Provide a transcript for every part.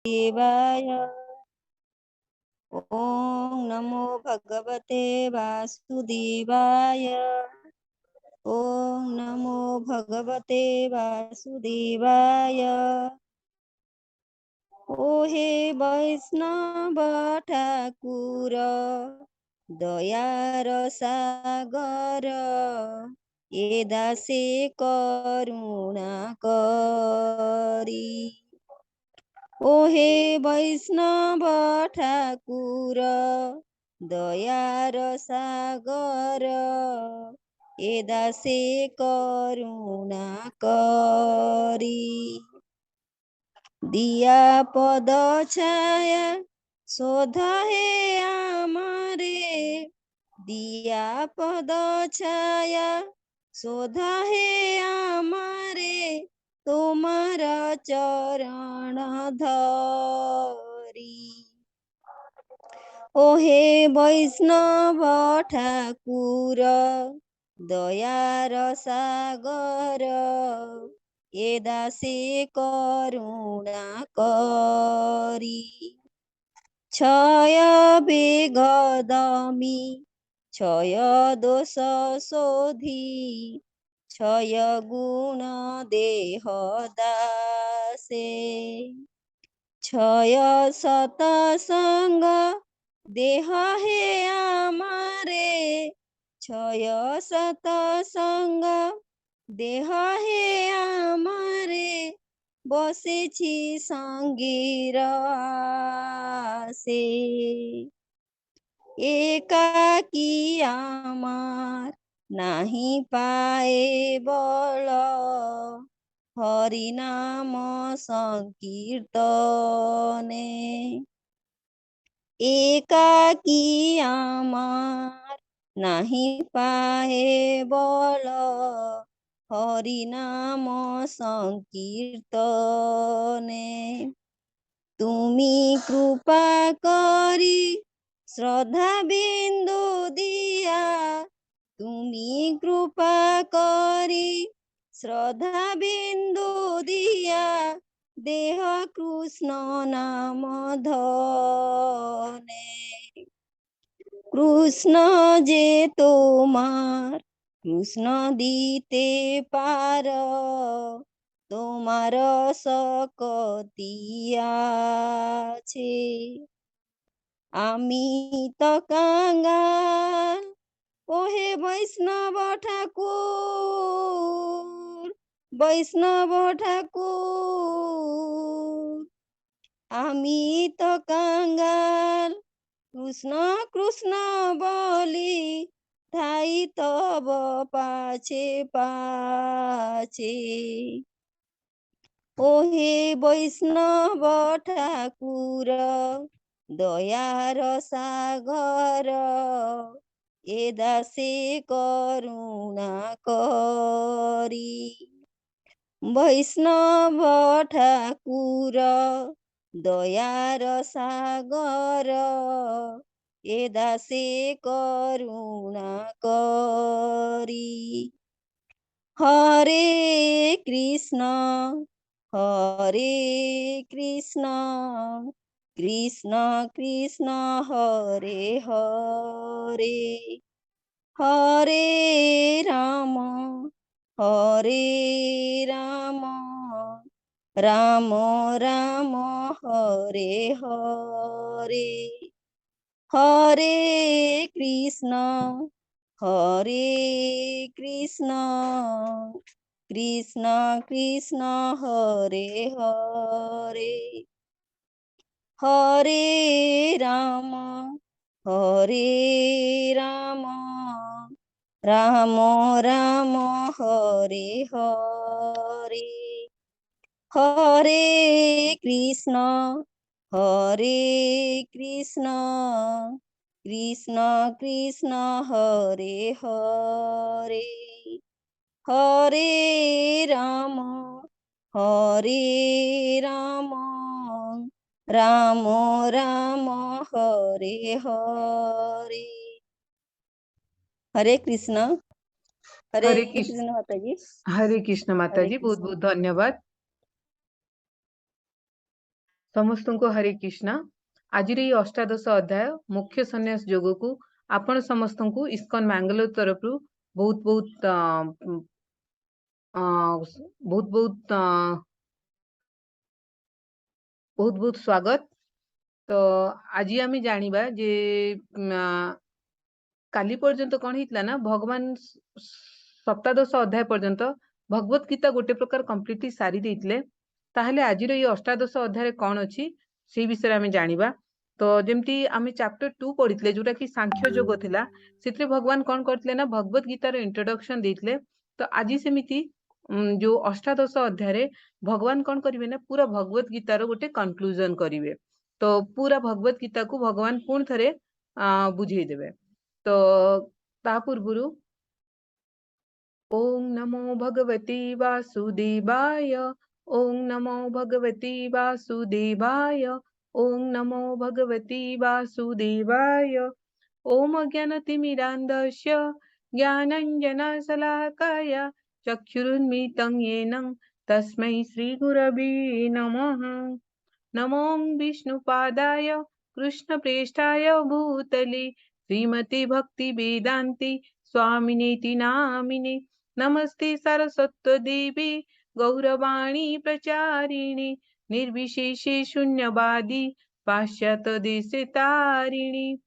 देवाय। ओम नमो भगवते वासुदेवाय। ओम नमो भगवते वासुदेवाय। ओ हे वैष्णव ठाकुर दयार सागर, ए दासे करुणा करी। ओ हे वैष्णव ठाकुर दयार सागर, ए दासे करुणा करी। दिया पद छाया शोध हे आमारे, दिया पद छाया शोध हे आमारे, तुम्हार चरण धरी। ओ हे वैष्णव ठाकुर दयार सागर, ए दासे करुणा करी। क्षय बेगदमी क्षय दोष शोधी, क्षय गुण देह दासे। क्षय सतसंग देह हे आमारे, क्षय सतसंग देह हे आमारे, बसेछि सङ्गीर आसे। एकाकी आमार नाही पाए बल, हरि नाम संकीर्तने। एकाकी आमार नाही पाए बल, हरि नाम संकीर्तने। তুমি কৃপা করি শ্রদ্ধা বিন্দু দিয়া, তুমি কৃপা করি শ্রদ্ধা বিন্দু দিয়া, দেহ কৃষ্ণ নাম ধনে। কৃষ্ণ যে তোমার কৃষ্ণ দিতে পার, তোমার শক্তি আছে। আমি তো কাঙ্গাল, ওহে বৈষ্ণব ঠাকুর, বৈষ্ণব ঠাকুর। আমি তো কাঙ্গাল, কৃষ্ণ কৃষ্ণ বলি ঠাই তব পাছে পাছে। ओ हे वैष्णव ठाकुर दयार सागर, ए दासे करुणा करी। वैष्णव ठाकुर दयार सागर, ए दासे करुणा करी। हरे कृष्ण हरे कृष्ण, कृष्ण कृष्ण हरे हरे, हरे राम हरे राम, राम राम हरे हरे। हरे कृष्ण हरे कृष्ण, कृष्ण कृष्ण हरे हरे, हरे राम हरे राम, राम राम हरे हरे। हरे कृष्ण हरे कृष्ण, कृष्ण कृष्ण हरे हरे, हरे राम हरे राम, राम राम हरे हरे। हरे कृष्ण। हरे हरे कृष्ण। कृष्ण माता जी। हरे कृष्ण माता हरे जी, बहुत कृष्ण। बहुत धन्यवाद। समस्त को हरे कृष्णा। आज अष्टादश अध्याय मुख्य संन्यास योग को आपण समस्त को इस्कॉन मैंगलोर तरफ बहुत बहुत बहुत बहुत बहुत बहुत स्वागत। तो आज आम जानिबा जे काली पर्यंत कौन होता ना भगवान सप्तादश अध्याय पर्यंत भगवत गीता गोटे प्रकार कम्प्लीटली सारी देते। ताहले आज ये अष्टादश अध्याय कौन अच्छी से विषय आम जानिबा। तो जमती आम चैप्टर 2 पढ़ी जोटा कि सांख्य योग थिला से भगवान कौन करते ना भगवत गीतार इंट्रोडक्शन देते। तो आज सेमिति जो अष्टादश अध्याय भगवान कौन करेंगे ना पूरा भगवत गीतार गोटे कनक्लूजन करेंगे। तो पूरा भगवत गीता को भगवान पुणी थे बुझेदेवे। तो ता पूर्वरु ओम नमो भगवती वासुदेवाय ओम नमो भगवती वासुदेवाय ओम नमो भगवती वासुदेवाय ओम अज्ञानतिमिरान्धस्य ज्ञानञ्जनशलाकाय चक्षुरुन्मिलितं येन तस्मै श्रीगुरवे नमः। नमो विष्णुपादाय कृष्णप्रेष्ठाय भूतले श्रीमती भक्ति वेदांति स्वामिनेति नामिने नमस्ते सरस्वती गौरवाणी प्रचारिणे निर्विशेषे शून्यवादी पाश्चात्य देशे तारिणी।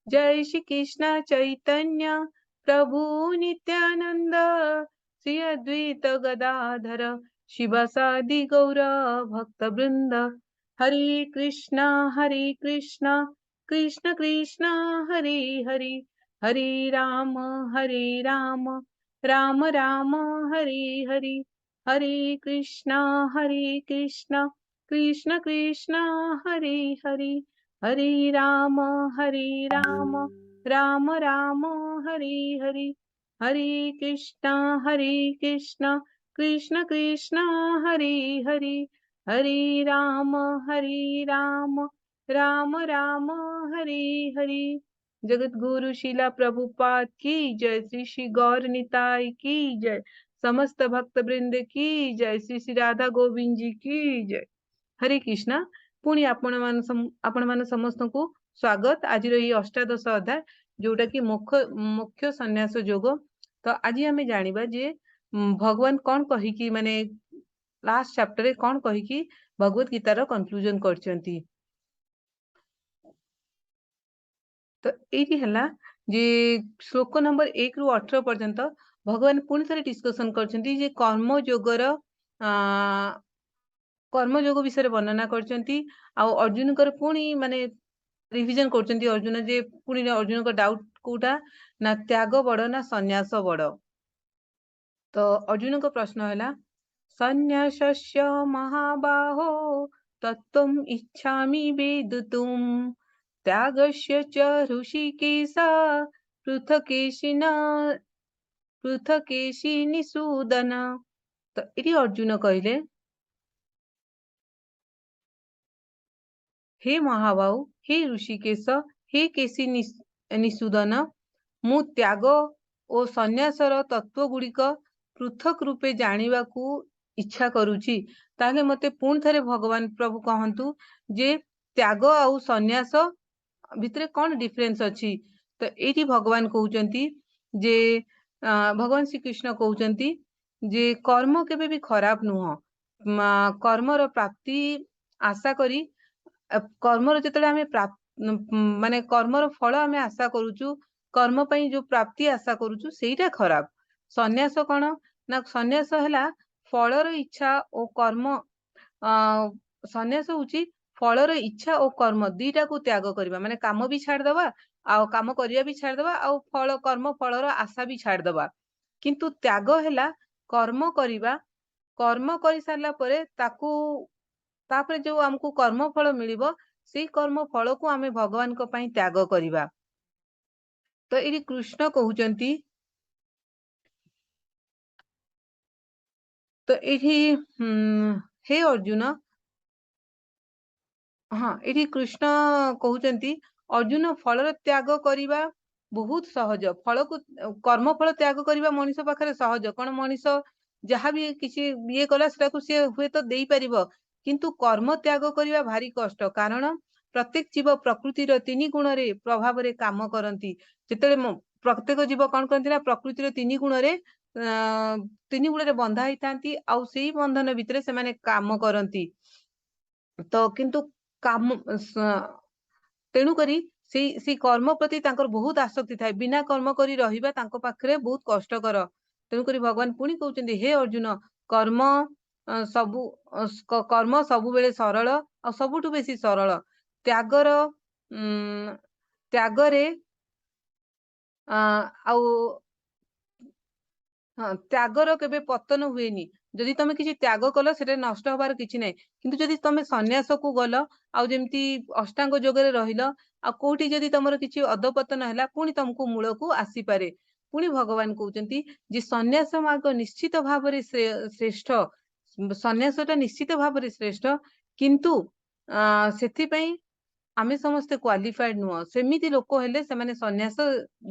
जय श्री कृष्ण चैतन्य प्रभु नित्यानंद श्री अद्वैत गदाधर शिवासादि गौर भक्त वृंद। हरे कृष्णा कृष्ण कृष्ण हरे हरे हरे राम राम राम हरे हरे हरे कृष्णा कृष्ण कृष्ण हरे हरे हरे राम राम राम हरे हरे हरे कृष्ण कृष्ण कृष्ण हरे हरे हरे राम राम राम हरे हरे। जगत गुरु शिला प्रभुपाद की जय। श्री श्री गौर निताई की जय। समस्त भक्त वृंद की जय। श्री श्री राधा गोविंद जी की जय। हरे कृष्णा। पुणी आपण मान समस्त को स्वागत। आज ये अष्टादश अध्याय जोटा कि मुख्य संन्यास योग। तो आज आम जानिबा जे भगवान कौन कही माने लास्ट चैप्टर कौन कही भगवत गीतार कनक्लूजन करचंती। तो ये है जे श्लोक नंबर 1 रु 18 पर्यंत भगवान पुणी थे डिस्कसन करचंती जे कर्मयोग विषय वर्णना करचंती। आ अर्जुन कर पुणी माने रिविजन करचंती अर्जुन जे पुणी अर्जुन का डाउट कोटा ना त्याग बड़ ना संन्यास बड़। तो अर्जुन का प्रश्न है संन्यासस्य महाबाहो तत्त्वम् इच्छामि वेदितुम् त्यागस्य च ऋषिकेश पृथकेशी निषूदन। तो ये अर्जुन कहले हे महाबाहु हे ऋषिकेश हे केशी निषूदन मु त्याग और संन्यासर तत्व गुड़िक पृथक रूपे जानिबा को इच्छा करुची। ताहले मते पुणी थे भगवान प्रभु कहतु जे त्याग आउ संन्यास भितर कौन डिफरेन्स अच्छी। तो ये भगवान कहते जे भगवान श्री कृष्ण कहते जे कर्म केबे भी खराब नुह। कर्मर प्राप्ति आशा करी कर्मर जो आम माने कर्मर फल आम आशा करुचु कर्म पई जो प्राप्ति आशा करुचु सेटा खराब। संन्यास कौन ना संन्यास है फलर इच्छा और कर्म। संन्यास होची फलर इच्छा और कर्म दुईटा को त्याग करवा माने काम भी छाड़दवा आ काम करिया भी छाड़दवा आ फल कर्म फलर आशा भी छाड़दवा। किंतु त्याग है कर्म करवा कर्म कर सारा परे ताकू तापरे जो हमको कर्म फल मिलिबो से कर्म फल को आमे भगवान को पई त्याग करवा। तो ये कृष्ण कहउचंती तो ये हे अर्जुन हाँ ये कृष्ण कहउचंती अर्जुन फलर त्याग करवा बहुत सहज। फल को कर्म फल त्याग करवा मनीष पाखरे सहज कौन मनीष जहाँ भी किसी ये कला से हुए तो दे पारिबो किंतु कर्म त्याग करिवा भारी कष्ट कारण प्रत्येक जीव प्रकृतिर 3 गुणरे प्रभाव रे काम करती जेतेले प्रत्येक जीव कौन करती ना प्रकृतिर 3 गुणरे 3 गुणरे बंधा ही थांती आउ सेही बंधन भितरे से माने काम करती तो किंतु काम तेणु करी से कर्म प्रति तांकर बहुत आसक्ति थाए बिना कर्म करी रहिबा तांको पाखरे बहुत कष्टकर तेणु करी भगवान पुणी कहउचंदी हे अर्जुन कर्म कर्म सबु बेले सरल आ सबुठु बेसी सरल त्यागर त्यागरे आउ हाँ त्यागर केबे पतन हुएनी जदि तमे किछि त्याग कल सेटे नष्ट हबार किछि नै किंतु जदि तमे सन्यास को गल आ जेमती अष्टांग योगरे रहिल आ कोठी जदि तमरो किछि अधपतन हैला पुणी तुमको मूल को आसी पारे पुणी भगवान कहउचंती जे सन्यास मार्ग निश्चित भाबरे श्रेष्ठ सन्यासटा निश्चित भाबरे श्रेष्ठ किंतु सेथि पई आमे समस्ते क्वालिफाइड नुह सेमिति लोक हेले से माने सन्यास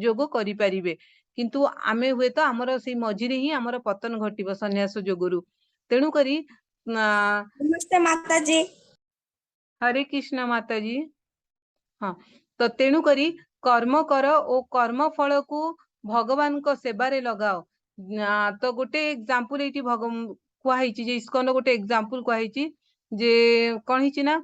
योग करि परिबे किंतु आमे हुए तो आमर से मझिरे ही आमर पतन घटिबो सन्यास योगरु तेणु करी नमस्ते माता जी। हरे कृष्ण माता जी। हाँ तो तेणु करी कर्म कर ओ कर्म फल को भगवान को सेबारे लगाओ तो गोटे एग्जांपल एठी कुहाई जे इस्कन गोटे एग्जांपल कुहाई जे कौन हिची ना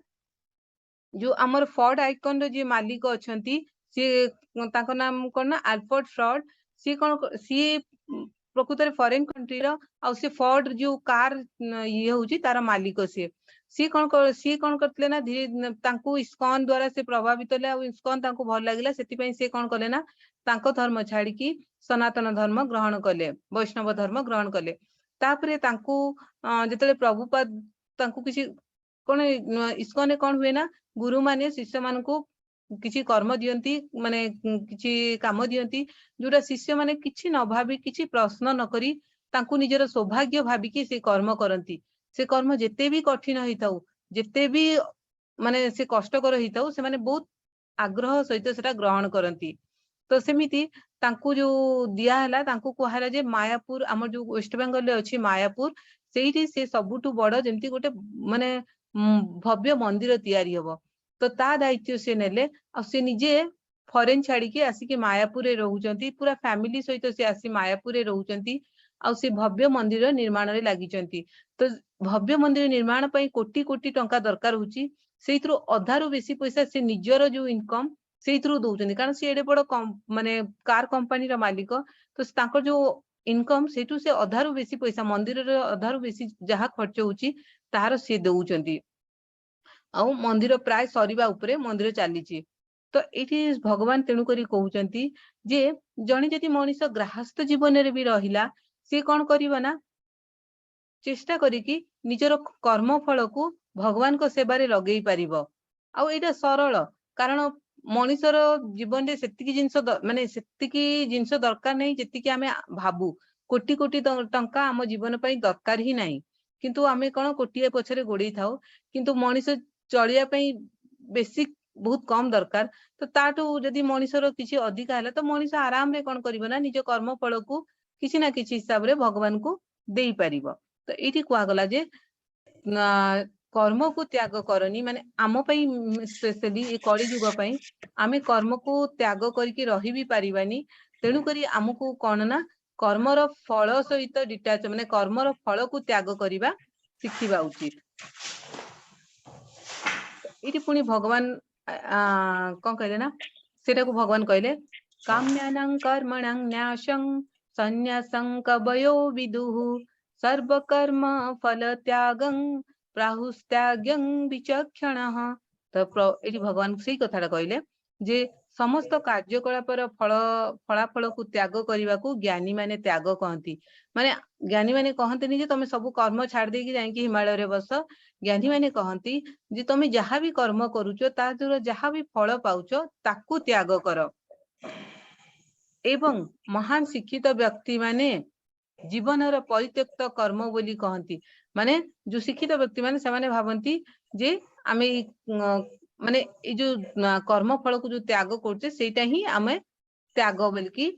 जो आमर फोर्ड आइकन रो जे मालिक अछंती सी ताको नाम कोन ना अल्फ्रेड फ्रॉड सी कोन सी प्रकृत रे फॉरेन कंट्री रो आ सी फोर्ड जो कार ये होची तार मालिक सी कोन करतले ना धीरे तांको इस्कन द्वारा से प्रभावित ले आ इस्कन तांको भल लागिला सेति पई से कोन कले ना तांको धर्म छाड़ी की सनातन धर्म ग्रहण कले वैष्णव धर्म ग्रहण कले तापरे तांको जेतले प्रभुपाद तांको किछि कोन इस्कन कोन हुए ना गुरु माने शिष्य मान को किछि कर्म दियंती माने किछि काम दियंती जोरा शिष्य माने किछि न भाबी किछि प्रश्न न करी तांको निजर सौभाग्य भाबी कि से कर्म करंती से कर्म जेते भी कठिन होइताउ जेते भी माने से कष्टकर होइताउ से माने बहुत आग्रह सहित सेटा ग्रहण करंती तो सेमिति तांको जो दिया हला तांको कहला जे मायापुर हमर जो वेस्ट बेंगल ले अछि मायापुर सेठी से सबुठु बड़ जेमती गोटे माने भव्य मंदिर तैयारी हबो तो ता दायित्व से नेले आ से निजे फॉरेन छाड़ी के आसी के मायापुर रे रहउचंती पूरा फैमिली सहित से आसी मायापुर रे रहउचंती आ से भव्य मंदिर निर्माण रे लागिचंती तो भव्य मंदिर निर्माण पई कोटी कोटी टंका दरकार होची सेइथरो अधारु बेसी पैसा से निजर जो इनकम सेइथरो दउचंती कारण से एडे बड़ माने कार कंपनी रो मालिक तो तांको जो इनकम सेटू से अधारु बेसी पैसा मंदिर रे अधारु बेसी जहा खर्च होची तार से दउचंती आ मंदिर प्राय सरीबा उपरे मंदिर चलीची तो एठी भगवान तेणु करी कहउचंती जे जणी जति मनीष गृहस्थ जीवन रे भी रहिला से कोन करिवो ना चेष्टा करी कि निजर कर्म फल को भगवान को सेवा रे लगेई परिबो आ एटा सरल कारण मनीषर जीवन रे सेतिकी जिंस माने सेतिकी जिंस दरकार नै जेतिकी आमे भाबू कोटी कोटी टंका हम जीवन पई दरकार ही नाही किंतु आमे कोन कोटिए पछरे गोडई थाओ किंतु मनीष चलिया पई बेसिक बहुत कम दरकार तो ताटू जदि मनीषर किछि अधिक हैला तो मनीष आराम रे कोन करिवो ना निज कर्म फल को किछि ना किछि हिसाब रे भगवान को देई परिबो तो एठी कुआ गला जे कर्म को त्याग करनी माने आम पई स्पेशली ए कली जुग पई आमे कर्म को त्याग करके रही भी परिबानी तेणु करी हमकु कोन ना कर्मर फल सहित डिटाच माने कर्मर फल को त्याग करिबा शिखिबा उचित इति पुणी भगवान कौन कहले ना सेटा को भगवान कहले काम्यानां कर्मणां न्यासं संन्यासं कवयो विदुः सर्वकर्म फल त्यागं प्राहुस्त्यागं विचक्षणः तो एटी भगवान से कथाटा कहले जे समस्त कार्यकलापर फलाफल को त्याग करने को ज्ञानी माने त्याग कहती माने ज्ञानी माने कहते जे तुम सब कर्म छाड़ दे कि जाइए हिमालय रे बस ज्ञानी माने कहती जे तुम जहाँ भी कर्म करुचो ता द्वारा जहाँ भी फल पाउचो ताकू त्याग कर एवं महान शिक्षित व्यक्ति माने जीवनर परित्यक्त कर्म बोली कहती माने जो शिक्षित व्यक्ति माने से भावती जे आमे माने ये जो कर्म फल को जो त्याग करते सेटा ही आमे त्याग बोलकी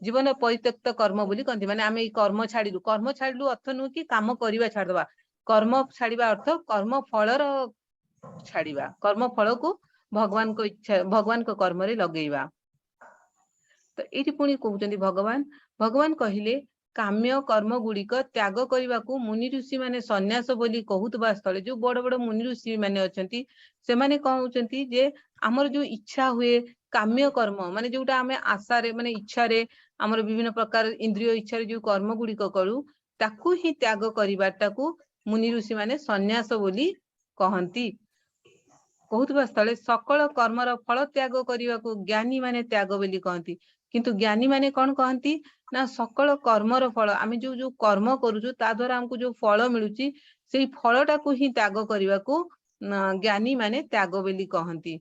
जीवन परित्यक्त कर्म बोली कहती माने आमे कर्म छाड़िलु अर्थ नु कि काम करिवा छाड़ दबा कर्म छाड़िबा अर्थ कर्म फलर छाड़िबा, कर्म फल को भगवान को इच्छा भगवान को कर्म रे लगेइबा। तो ये पुणी कहते भगवान कहले काम्य कर्म गुड़िक त्याग करने को मुनि ऋषि माने सन्यास बोली कहूतबा स्थले जो बड़ बड़ मुनि ऋषि माने अछंती से माने कहउचंती जे हमर जो इच्छा हुए काम्य कर्म माने जोटा आमे आशा रे माने इच्छा रे हमर विभिन्न प्रकार इंद्रिय इच्छा रे जो कर्म गुड़िक करू ताकू ही त्याग करिबाटा को मुनि ऋषि माने सन्यास बोली कहंती। कहूतबा स्थले सकल कर्मर फल त्याग करने को ज्ञानी माने त्याग बोली कहंती, किंतु ज्ञानी माने कौन कहती ना सकल कर्मर फल आमे जो जो कर्म करूछु ता द्वारा हमको जो फल मिलुची सेई फलटा को ही त्याग करने को ज्ञानी माने त्याग बोली कहंती।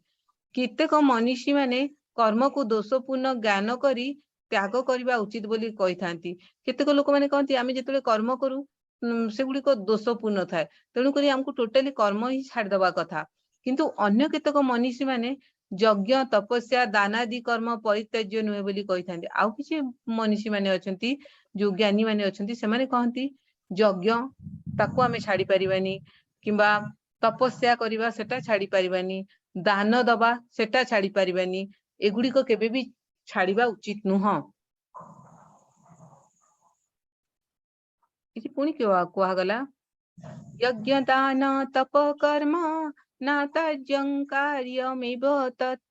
कितेक मनीषी माने कर्म को दोषपूर्ण ज्ञान करी त्याग करने उचित बोली कही थांती। केतेक लोक माने कहंती आमे जेतले कर्म करू सेगुडी को दोषपूर्ण थाए तेणु करी हमको टोटली कर्म ही छाड़ दबा कथा, किंतु अन्य केतेक मनीषी माने यज्ञ तपस्या दानादि कर्म परित्याज्य नुहे बोली कही थांती। आउ किछि मनीषी माने अछंती जो ज्ञानी माने अछंती से माने कहंती यज्ञ ताको आमे छाड़ी परिबानी किंबा तपस्या करिबा सेटा छाड़ी परिबानी, दान दबा सेटा छाड़ी परिबानी, एगुडी को केबे भी छाड़िबा उचित नुह। इति पुणी कुआ गला यज्ञ दान तप कर्म नात्यज्यं कार्यमेव तत्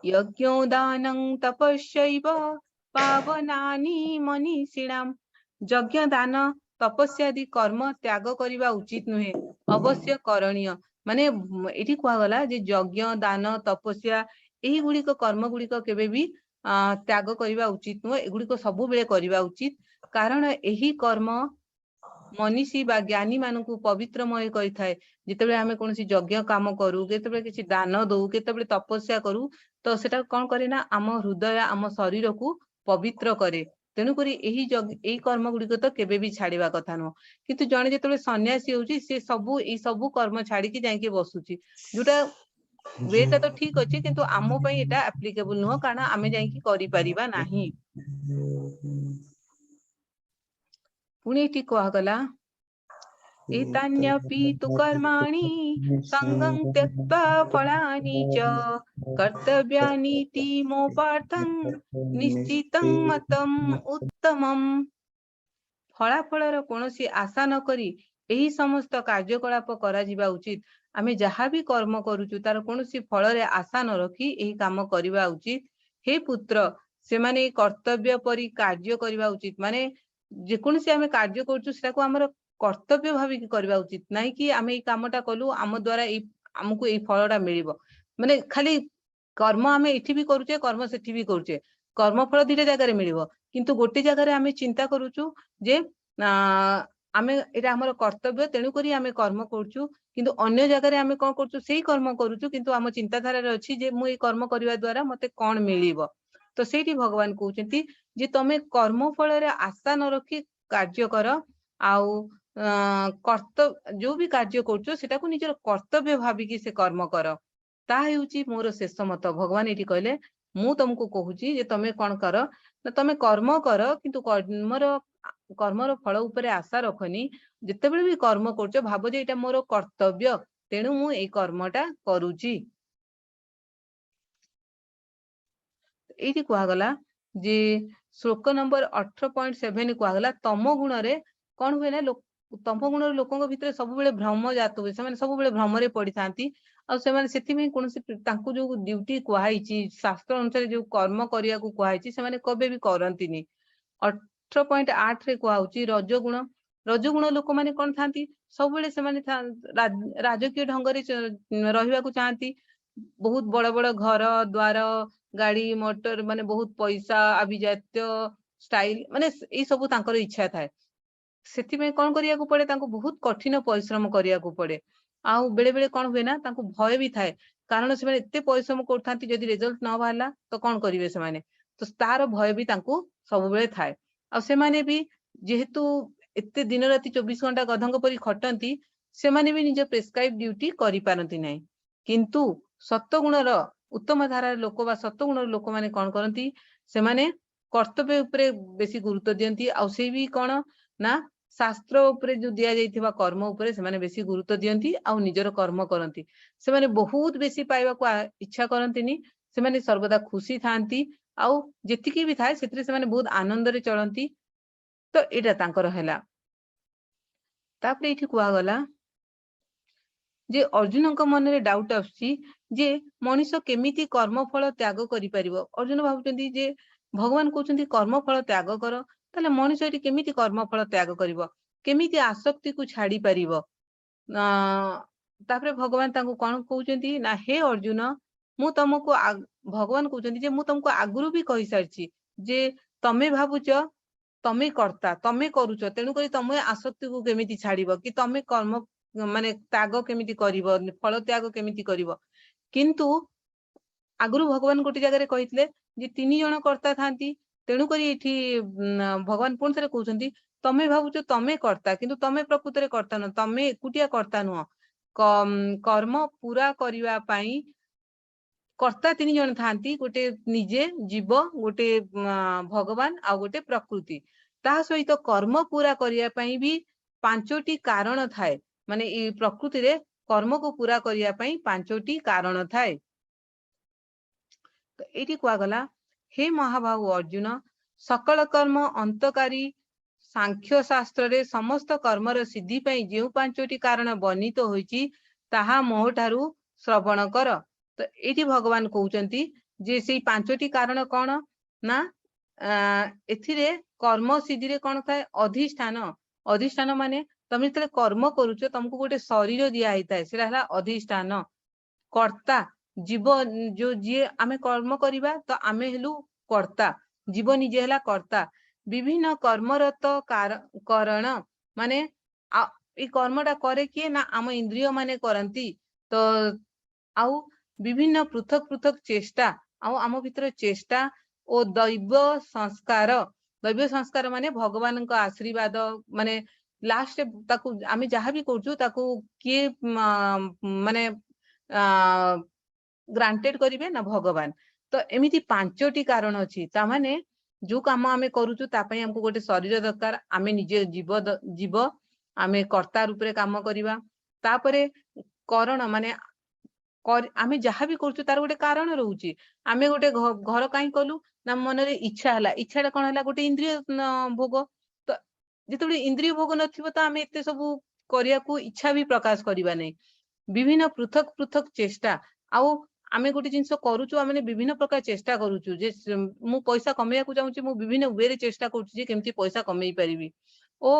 यज्ञो दानं तपस्यैव पावनानि मनीषिणाम्। यज्ञ दान तपस्या आदि कर्म त्याग करिबा उचित नुहे, अवश्य करणीय। माने एठी कुआ गला जे यज्ञ दान तपस्या एही गुड़िक कर्म गुड़िक केबे भी त्याग करिबा उचित नुहे, एगुड़ी को सब बेले करिबा उचित, कारण एही कर्म मनीषी बा ज्ञानी मानकु पवित्रमय करि थाए। जेतेबे आमे कोनसी यज्ञ काम करू, केतेबे किछि दान दउ, केतेबे तपस्या करू तो सेटा कोन करे ना आम हृदय आम शरीर को पवित्र करे। तेणु करी एही कर्म गुड़िक तो केबे भी छाड़िबा कथा नो, किंतु जणे जेतेबे सन्यासी होउची से सब ई सब कर्म छाड़ी की जाई के बसुची, जोटा वेटा तो ठीक अछि किंतु आमो पई एटा एप्लीकेबल नो, कारण आमे जाई की करि परिबा नाही। पुणी एठी कहा गला एतान्यपि तु कर्माणि संगं त्यक्त्वा फलानि च कर्तव्यानीति मोपार्थं निश्चितं मतम् उत्तमम्। फलाफलर कोनोसी आशा न करी एही समस्त कार्यकलाप करा जिबा उचित। आमे जहाँ भी कर्म करूचु तार कोनोसी फलरे आशा न रखी एही काम करिबा उचित। हे पुत्र से माने कर्तव्य परि कार्य करिबा उचित, माने जेकोनसी आमे कार्य करूचु सेटा को हमर कर्तव्य भावी करबा उचित, नाही कि आमे ई कामटा कलु आम द्वारा हमको ई फलटा मिलिबो। माने खाली कर्म आमे इठी भी करूचे कर्म सेठी भी करूचे, कर्म फल दुईटा जगह मिलिबो, किंतु गोटे जगह आमे चिंता करूचु जे आमे एटा हमर कर्तव्य तेणु करी आमे कर्म करूचु, किंतु अन्य जगह आमे कोन करूचु सेही कर्म करूचु, किंतु आम चिंताधारा रे अछि जे मु ई कर्म करिवा द्वारा मते कोन मिलिबो। तो सेठी भगवान कहउचंती जे तमे कर्म फल रे आशा न रखी कार्य कर, आउ कर्तव्य जो भी कार्य करूचो सेटा को निजर कर्तव्य भाबी की से कर्म कर, ता हेउची मोर शेष मत। भगवान एठी कहले मु तुमको कहूची जे तमे कोन कर ना तमे कर्म कर, किंतु कर्मर फल उपरे आशा रखनी। जेतेबेले भी कर्म करचो भाबो जे एटा मोर कर्तव्य तेणु मु ए कर्मटा करूची। एठी कुआ गला जे श्लोक नंबर 18.7 कुआ गला तम गुण रे कोन हुए ना तम गुण लोकंग भितर सब बेले भ्रम जात हुए, से सब बेले भ्रम रे पड़ी थांती, आ से माने सेति में कोनसी तांकु जो ड्यूटी कुआईची शास्त्र अनुसार जो कर्म करिया को कुआईची से माने कबे भी करंतीनी। 18.8 रे कुआउची रजगुण लोक माने कोन थांती सब बेले से माने राजकीय ढंग रे रहिबा को चाहती, बहुत बड़ बड़ घर द्वार गाड़ी मोटर माने बहुत पैसा अभिजात्य स्टाइल माने ए सब तांकर इच्छा थाए। सेति में कोन करिया को पड़े, तांको बहुत कठिन परिश्रम करिया को पड़े। आउ बेले बेले कोन हुए ना तांको भय भी थाए, कारण से माने एते परिश्रम करथांती जदि रिजल्ट न बाहला तो कोन करिवे से माने, तो तार भय भी तांको सब बेले थाए। आ से माने भी जेहेतु एते दिन राति 24 घंटा गधंग परी खटंती से माने भी निज प्रेस्क्राइब ड्यूटी करि पारंती नै, किंतु सत्वगुणर उत्तम धारा लोक बा सत्वगुणर लोक माने कोन करंती से माने कर्तव्य उपरे बेसी गुरुत्व दियंती। आ से भी कोन ना शास्त्र उपरे जो दिया जाइथिबा कर्म उपरे से माने बेसी गुरुत्व दियंती आ निजर कर्म करंती से माने बहुत बेसी पाइबा को इच्छा करंतीनी से माने सर्वदा खुशी थांती आ जेतिकी भी थाए सेतरे से माने बहुत आनंद रे चलंती तो एटा तांकर हैला तापरे इठी कुआ गला जे अर्जुनଙ୍କ ମନରେ ଡାଉଟ ଆସୁଛି ଯେ ମଣିଷ କେମିତି କର୍ମଫଳ ତ୍ୟାଗ କରିପାରିବ अर्जुन ଭାବୁଛନ୍ତି ଯେ ଭଗବାନ କହୁଛନ୍ତି କର୍ମଫଳ ତ୍ୟାଗ କର ତାହେଲେ ମଣିଷ ଏଠି କେମିତି କର୍ମଫଳ ତ୍ୟାଗ କରିବ କେମିତି ଆସକ୍ତିକୁ ଛାଡି ପାରିବ ତାପରେ ଭଗବାନ ତାଙ୍କୁ କଣ କହୁଛନ୍ତି ନା ହେ अर्जुन ମୁଁ ତମକୁ ଭଗବାନ କହୁଛନ୍ତି ଯେ ମୁଁ ତମକୁ ଆଗରୁ ବି କହିସାରିଛି ଯେ ତମେ ଭାବୁଛ ତମେ କର୍ତ୍ତା ତମେ କରୁଛ ତେଣୁ କରି ତମେ ଆସକ୍ତିକୁ କେମିତି ଛାଡିବ କି ତମେ କର୍ମ ମାନେ ତ୍ୟାଗ କେମିତି କରିବ ଫଳ ତ୍ୟାଗ କେମିତି କରିବ କିନ୍ତୁ ଆଗରୁ ଭଗବାନ ଗୋଟେ ଜାଗାରେ କହିଥିଲେ ଯେ 3 ଜଣ କର୍ତ୍ତା ଥାନ୍ତି ତେଣୁ କରି ଏଠି ଭଗବାନ ପୁଣି ଥରେ କହୁଛନ୍ତି ତମେ ଭାବୁଛ ତମେ କର୍ତ୍ତା କିନ୍ତୁ ତମେ ପ୍ରକୃତରେ କର୍ତ୍ତା ନୁହଁ ତମେ ଏକୁଟିଆ କର୍ତ୍ତା ନୁହଁ କର୍ମ ପୁରା କରିବା ପାଇଁ କର୍ତ୍ତା 3 ଜଣ ଥାନ୍ତି ଗୋଟେ ନିଜେ ଜୀବ ଗୋଟେ ଭଗବାନ ଆଉ ଗୋଟେ ପ୍ରକୃତି ତା ସହିତ କର୍ମ ପୁରା କରିବା ପାଇଁ ବି 5ଟି କାରଣ ଥାଏ ମାନେ এই ପ୍ରକୃତିରେ କର୍ମକୁ ପୁରା କରିବା ପାଇଁ 5ଟି କାରଣ ଥାଏ ତ ଏଇଠି କୁଆଗଲା हे महाबाहु अर्जुन सकल कर्म अंतकारी सांख्य शास्त्रे समस्त कर्मर सिद्धि ପାଇଁ ଯେଉଁ 5ଟି କାରଣ ବର୍ଣ୍ଣିତ ହୋଇଛି ତାହା ମୋଠାରୁ ଶ୍ରବଣ କର ତ ଏଇଠି ଭଗବାନ କହୁଛନ୍ତି ଯେ ସେଇ 5ଟି କାରଣ କଣ ନା ଏଥିରେ କର୍ମ ସିଦ୍ଧିରେ କଣ ଥାଏ ଅଧିଷ୍ଠାନ ମାନେ ତମେ ଯେତେବେଳେ କର୍ମ କରୁଛ ତମକୁ ଗୋଟେ ଶରୀର ଦିଆ ହେଇଥାଏ ସେଟା ହେଲା ଅଧିଷ୍ଠାନ କର୍ତ୍ତା जीव जो जी आमे कर्म करिबा तो आमे हेलु कर्ता जीव निजे हला कर्ता विभिन्न कर्मरत करण माने ए कर्मटा करे किए ना आम इंद्रिय माने करंती तो आउ विभिन्न पृथक पृथक चेष्टा आउ आम भीतर चेष्टा ओ दैव संस्कार माने भगवान का आशीर्वाद माने लास्ट ताकू आमे जहाँ भी करछु ताकू किए माने ग्रांटेड करिवे ना भगवान तो एमिति 5टी कारण अछि ता माने जो काम आमे करूछु ता पई हमको गोटे शरीर दरकार आमे निजे जीव आमे कर्ता रूप रे काम करिवा तापरे करण माने आमे जहाँ भी करछु तार गोटे कारण रहउची आमे गोटे घर काई कलु ना मन रे इच्छा हला इच्छाटा कोन हला गोटे इंद्रिय भोग तो जेतबे इंद्रिय भोग नथिबो तो आमे एते सब करिया को इच्छा भी प्रकाश करिवा नै विभिन्न पृथक पृथक चेष्टा आउ आमे गोटे जिंस करूछु आमे विभिन्न प्रकार चेष्टा करूछु जे मु पैसा कमेया को चाहूची मु विभिन्न वे रे चेष्टा करूछु जे केमती पैसा कमेई परिबी ओ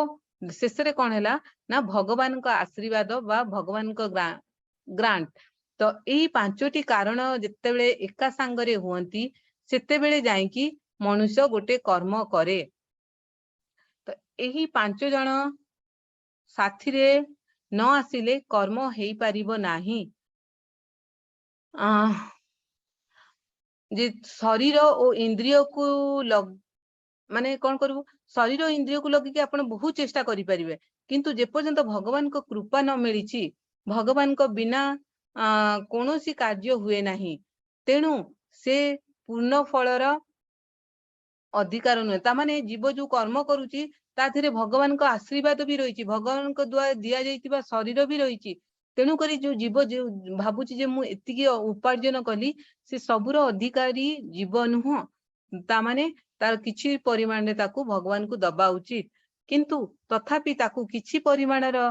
शेष रे कोन हैला ना भगवान का आशीर्वाद बा भगवान का ग्रांट तो एही 5टी कारण जेतेबेले एका संगरे हुअंती सेतेबेले जाई कि मनुष्य गोटे कर्म करे तो एही 5 जण साथी रे न आसिले कर्म हेई परिबो नाही जे शरीर और इंद्रिय को माने कौन करू शरीर और इंद्रिय को लगी कि आपण बहुत चेष्टा करि परिबे किंतु जे पर्यंत भगवान को कृपा न मिलिछि भगवान को बिना कोनोसी कार्य हुए नाही तेणु से पूर्ण फलर अधिकार नुहे ता माने जीव जो कर्म करूची ता धीरे भगवान को आशीर्वाद भी रहिछि भगवान को द्वारा दिया जाइतिबा शरीर भी रहिछि तेणु करी जो जीव जो भाबुची जे मु एतिकी उपार्जन कली से सबुर अधिकारी जीव नुह ता माने तार किछि परिमाण रे ताकू भगवान को दबा उचित किंतु तथापि ताकू किछि परिमाण रो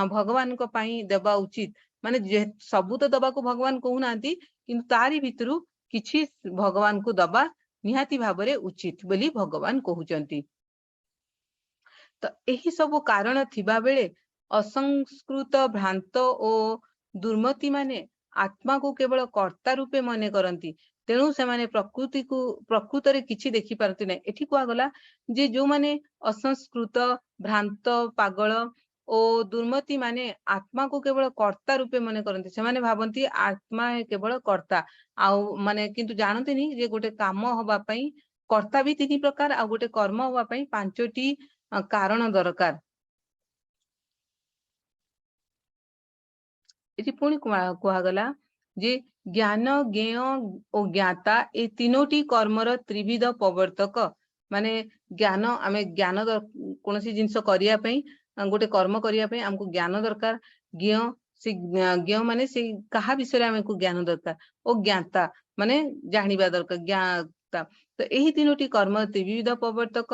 भगवान को पई देबा उचित माने सबु तो दबा को भगवान कहू नांती किंतु तारी भितरु किछि भगवान को दबा निहाती भाबरे उचित बोली भगवान कहउचंती तो एही सब कारण थिबा बेले असंस्कृत भ्रांत ओ दुर्मति माने आत्मा को केवल कर्ता रूपे मने करंती तेणु से माने प्रकृति को प्रकृत रे किछि देखि पारती नै एठी कुआ गला जे जो माने असंस्कृत भ्रांत पागल ओ दुर्मति माने आत्मा को केवल कर्ता रूपे मने करंती से माने भाबंती आत्मा केवल कर्ता आउ माने किंतु जानते नहीं जे गोटे काम होबा पई कर्ता भी 3 प्रकार आ गोटे कर्म होबा पई 5टी कारण दरकार इति पुणी कुआ गला जे ज्ञान ज्ञेय और ज्ञाता ए 3टी कर्मर त्रिविध प्रवर्तक माने ज्ञान आमे ज्ञान कौन सी जिनस करिया पई गोटे कर्म करिया पई हमको ज्ञान दरकार ज्ञ से ज्ञ माने से कहा विषय हमको ज्ञान दरकार ओ ज्ञाता माने जानिबा दरकार ज्ञाता तो एही तीनोटी कर्म त्रिविध प्रवर्तक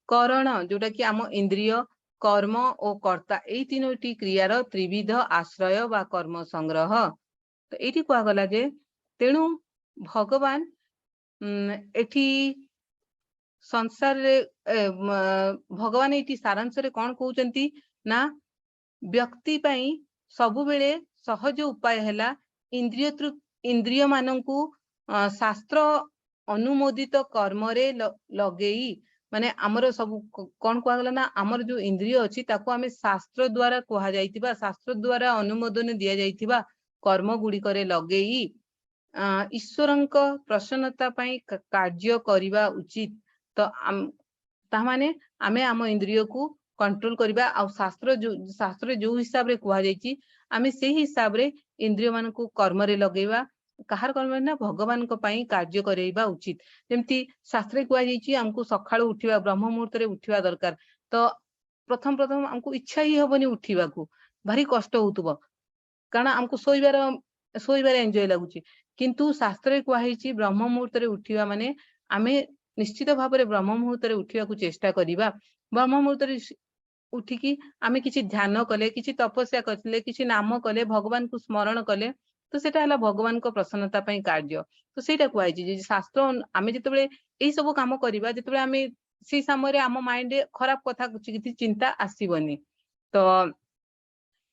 करण जोटा कि आम इंद्रिय कर्म और कर्ता एही तीनोटी क्रियार त्रिविध आश्रय बा कर्म संग्रह तो एठी कुआ गला जे तेणु भगवान एठी संसार रे भगवान एठी सारांश रे कौन कहउचंती ना व्यक्ति पई सबु बेले सहज उपाय हैला इंद्रिय माननकु शास्त्र अनुमोदित कर्म रे लगेई माने हमर सब कौन कुआ गला ना हमर जो इंद्रिय अछि ताको हमें शास्त्र द्वारा कुआ जाइतिबा शास्त्र द्वारा अनुमोदन दिया जाइतिबा कर्म गुडी करे लगेई ईश्वरंक प्रसन्नता पई कार्य करिबा उचित तो तामाने आमे आम इंद्रिय को कंट्रोल करिबा आ शास्त्र जो हिसाब रे कुआ जाइची आमे सेही हिसाब रे इंद्रिय मान को कर्म रे लगेबा कहार कर्म ना भगवान को पई कार्य करेबा उचित जेमती शास्त्र कुआ जाइची हमको सखाळु उठिबा ब्रह्म मुहूर्त रे उठिबा दरकार तो प्रथम हमको इच्छा ही हबनी उठिबा को भारी कष्ट होतबो कारण हमको सोइबार एंजॉय लागुची किंतु शास्त्र कुआ जाइची ब्रह्म मुहूर्त रे उठिबा माने आमे निश्चित भाव में ब्रह्म मुहूर्त रे उठिबा को चेष्टा करिबा ब्रह्म मुहूर्त रे उठिकी आमे किछि ध्यान कले किछि तपस्या करले किछि नाम कले भगवान को स्मरण कले तो सेटा हला भगवान को प्रसन्नता पई कार्य तो सेटा कुआइछि जे शास्त्र आमे जतबे एई सब काम करिबा जतबे आमे से समय रे आम माइंड खराब कथा किछि चिंता आसीबनी तो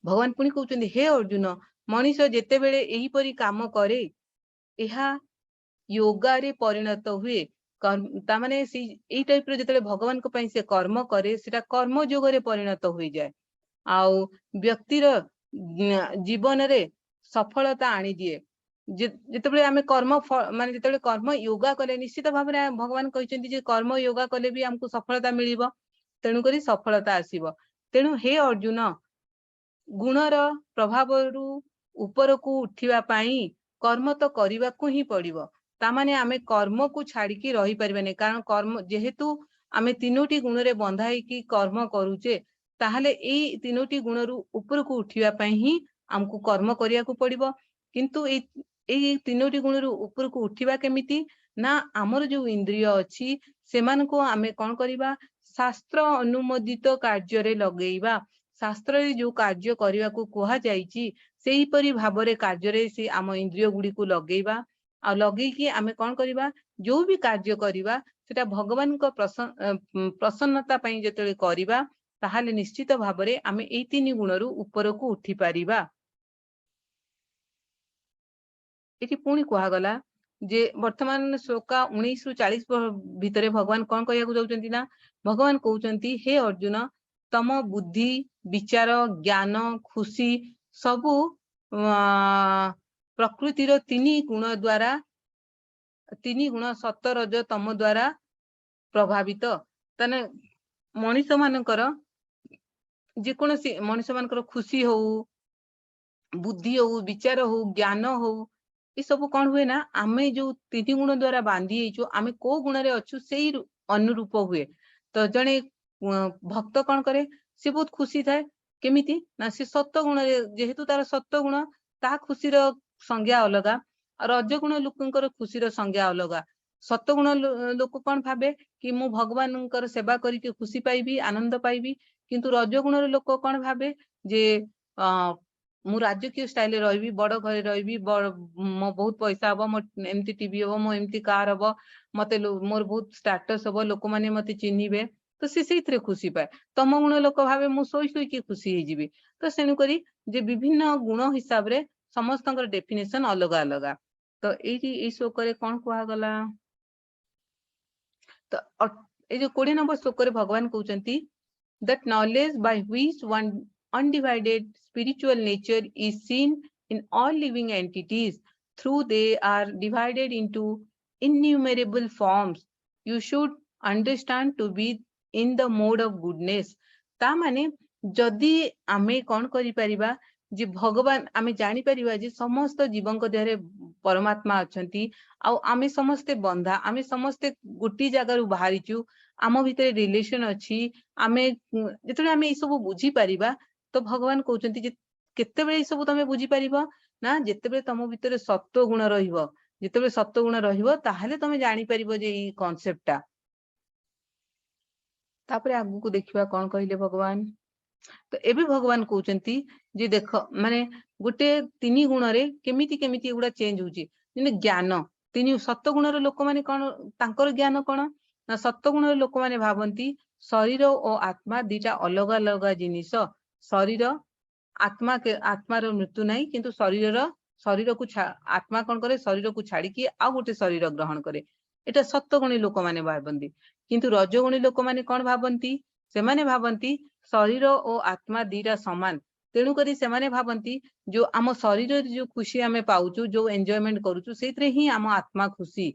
भगवान पुनी कहउचंदी हे अर्जुन मनीष जेते बेले एही परी काम करे एहा योगा रे परिणत हुए ता माने एई टाइप रे जतले भगवान को पई से कर्म करे सेटा कर्म योग रे परिणत होई जाय आउ व्यक्तिर जीवन रे सफलता आनी दिए जेतेबेले आमे कर्म माने जेतेबेले कर्म योगा कले निश्चित भाव रे भगवान कहचंदी जे कर्म योगा कले भी हमको सफलता मिलिबो तेनु करी सफलता आसीबो तेनु हे अर्जुन गुणर प्रभाव रु ऊपर को उठिबा पई कर्म तो करिबा को ही पड़िबो तामाने आमे कर्म को छाड़ी की रही परिबने कारण कर्म जेहेतु आमे तीनोटी गुण रे बंधाई की कर्म करूचे ताहले एई तीनोटी गुण रु ऊपर को उठिबा पई ही हमको कर्म करिया को पड़िबो किंतु एई तीनोटी गुण रु ऊपर को उठिबा केमिति ना हमर जो इंद्रिय अछि सेमान को आमे कोन करिबा शास्त्र अनुमोदित कार्य रे लगेइबा शास्त्र रे जो कार्य करिया को कोहा जाईची सेही परी भाबरे कार्य रे से आम इंद्रिय गुडी को लगेइबा आ लगे कि आमे कौन करिबा जो भी कार्य करिबा सेटा भगवान को प्रसन्नता पई जेतले करिबा ताहाले निश्चित भाबरे आमे एई तीन गुण रु ऊपर को उठी पारिबा एठी पुणी कुहा गला जे वर्तमान श्लोका 19 रु 40 भितरे भगवान कौन कहिया को जाउचंती ना भगवान कहउचंती हे अर्जुन तम बुद्धि विचार ज्ञान खुशी सबु प्रकृतिर तीन गुण सत रज तम द्वारा प्रभावित तने मनीष मानकर जेकोसी मनीष मानकर खुशी हो बुद्धि हो विचार हो ज्ञान हो ये सब कौन हुए ना आमे जो तीन गुण द्वारा बांधी जो आमे को गुण रे अच्छु सेही अनुरूप हुए तो जने भक्त कौन करे से बहुत खुशी थाए केमिति ना से सत्य गुण जेहेतु तार सत्य गुण ता खुशीर संज्ञा अलगा रजगुण लोकंकर खुशीर संज्ञा अलगा सत्य गुण लोक कौन भावे कि मु भगवान सेवा करके खुशी पाइबी आनंद पाइबी किंतु रजगुण लोक कौन भावे जे मु राजकीय स्टाइल रही बड़ घर रही मो बहुत पैसा हम मो एमती टीवी हम मो एमती कार हम मते मोर बहुत स्टेटस हम लोक माने मते चिन्हिबे तो से खुशी पाए तम गुण लोक भावे मु सोई की खुशी हो जीवी तो सेनु करी जे विभिन्न गुण हिसाब रे समस्त डेफिनेशन अलग अलग तो ये श्लोक कौन कहा गला तो ये जो 20 नंबर श्लोक भगवान कहते that knowledge by which one undivided spiritual nature is seen in all living entities through they are divided into innumerable forms you should understand to be in the mode of goodness ता माने जदि आमे कौन करि परिबा जे भगवान आमे जानी परिबा जे समस्त जीवंक देहरे परमात्मा अछंती आ आमे समस्ते बंधा आमे समस्ते गोटी जगारु बाहरिचु आम भितर रिलेशन अछि आमे जेतले आमे ई सब बुझी परिबा तो भगवान कहउचंती जे केतेबेले ई सब तमे बुझी परिबा ना जेतेबेले तम भितर सत्व गुण रहिबो जेतेबेले सत्व गुण रहिबो ताहले तमे जानी परिबो जे ई कांसेप्टटा तापरे आगु को देखिबा कोन कहिले भगवान तो एबे भगवान कहउचंती जे देख माने गोटे तीनी गुण रे केमिति केमिति एगुडा चेंज होची जेने ज्ञान तीनी सत्व गुण रे लोक माने कोन तांकर ज्ञान कोन ना सत्व गुण रे लोक माने भाबंती शरीर और आत्मा दीटा अलग अलग जिनिस शरीर आत्मा के आत्मार मृत्यु नहीं किंतु शरीर को आत्मा कोन करे शरीर को छाड़ी कि आ गोटे शरीर ग्रहण करे एटा सत्वगुणी लोक माने भाबंती किंतु रजगुणी लोक माने कोन भाबंती से माने भाबंती शरीर और आत्मा दीटा समान तेणु करी से माने भाबंती जो आम शरीर जो खुशी आमे पाउचु जो एंजॉयमेंट करूचु सेतरे ही आम आत्मा खुशी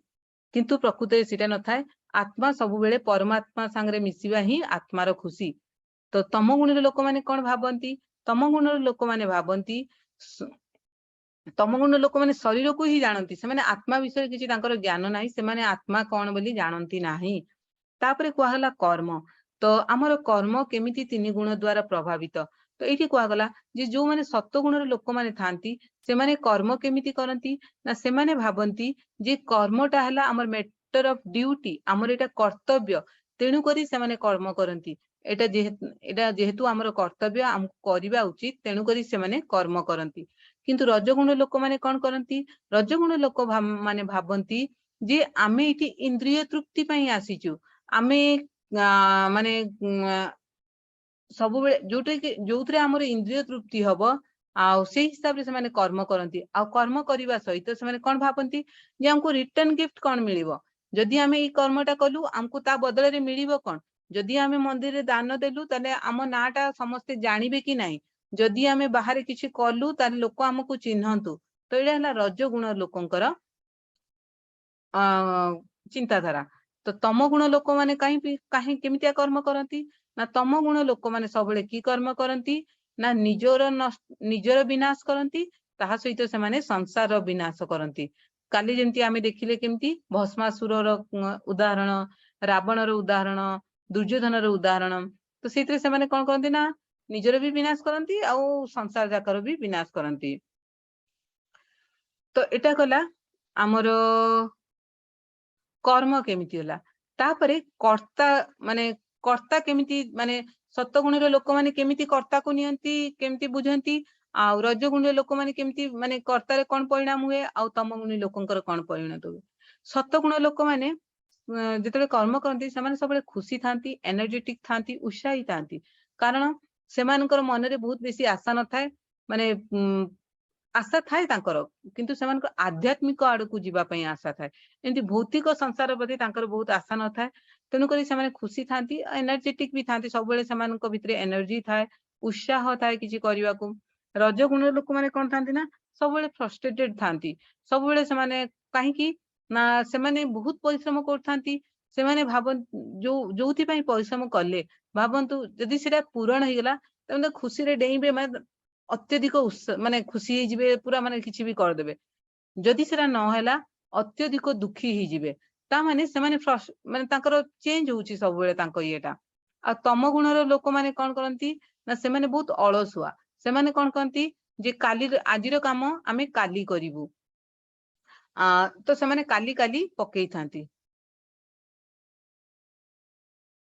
किंतु प्रकृति सेटा न थाए आत्मा सब बेले परमात्मा संगे मिसिबा ही आत्मार खुशी तो तम गुण लोक माने कोन भाबंती तम गुण लोक माने भाबंती तम गुण लोक माने शरीर को ही जानती से माने आत्मा विषय किछि तांकर ज्ञान नाही से माने आत्मा कोन बोली जानती नाही तापरे कहला कर्म तो आमर कर्म केमिति तीन गुण द्वारा प्रभावित तो एठी कहगला जे जो माने सत्व गुण लोक माने थांती से माने कर्म केमिति करंती ना से माने भाबंती जे कर्मटा हला हमर मैटर ऑफ ड्यूटी हमर एटा कर्तव्य तेणु करी से माने कर्म करंती एटा जेहेतु हमर कर्तव्य हमको करिबा उचित तेणु करी से माने कर्म करंती किंतु रजगुण लोक माने कोन करंती रजगुण लोक माने भाबंती जे आमे इति इंद्रिय तृप्ति पई आसीचु आमे माने सब बेले जोउतरे हमर इंद्रिय तृप्ति हबो आ से हिसाब रे से माने कर्म करंती आ कर्म करिवा सहित से माने कोन भाबंती जे हमको रिटर्न गिफ्ट कोन मिलिबो जदि आमे ई कर्मटा कलु हमको ता बदले रे मिलिबो कोन जदि आमे मंदिर रे दान देलु तले आम नाटा समस्ते जानिबे कि नाही जदि आमे बाहर किछि कलु ताले लोक हमको चिन्हंतु तो एडा हला रजगुण लोकंकर चिंताधारा तो तम गुण लोक माने काहे केमितिया कर्म करंती ना तम गुण लोक माने सबले की कर्म करंती ना निजर विनाश करंती ताहा सहित से माने संसार विनाश करंती काली जेंती आमे देखिले केमती भस्मासुरर उदाहरण रावणर उदाहरण दुर्योधनर उदाहरण तो सेतरे से माने कोन करंती ना निजर भी विनाश करंती आ संसार जाकर भी विनाश करंती तो एटा कला आमर कर्म केमिति होला तापरे कर्ता माने माने सत्वगुण लोक माने केमिति कर्ता को नियंती केमिति बुझंती आ रजगुण लोक माने केमिति माने कर्ता रे कोन परिणाम हुए आ तम गुण लोकंकर कोन परिणाम हुए सत्वगुण लोक माने जेतले कर्म करंती से माने सबले खुशी थांती एनर्जेटिक थांती उत्साही थांती कारण से मानकर मन रे बहुत बेसी आशा न थाए माने आशा थाए तांकर किंतु सेमानक आध्यात्मिक आड़ को जीवा पई आशा थाए एंती भौतिक संसार प्रति तांकर बहुत आशा न थाए तेणु करी सेमाने खुशी थांती एनर्जेटिक भी थांती सब बेले सेमानक भितरे एनर्जी थाए उत्साह थाए किछि करिवा को रजगुण लोक माने कोन थांती ना सब बेले फ्रस्ट्रेटेड थांती सब बेले सेमाने काहे की ना सेमाने बहुत परिश्रम करथांती सेमाने भाबन जोउथि पई परिश्रम कले भाबंतु जदि सेटा पूर्ण हो गेला त खुशी रे डेइबे माने अत्यधिक माने खुशी ही जिबे पूरा माने किछि भी कर देबे जदि सेरा न हैला अत्यधिक दुखी ही जिबे ता माने से माने माने तांकर चेंज होउची सब बेले तांको येटा आ तम गुणर लोक माने कोन करंती ना से माने बहुत अलसुआ से माने कोन करंती जे काली आजिर काम आमे काली करिवु तो से माने काली काली पकेई थांती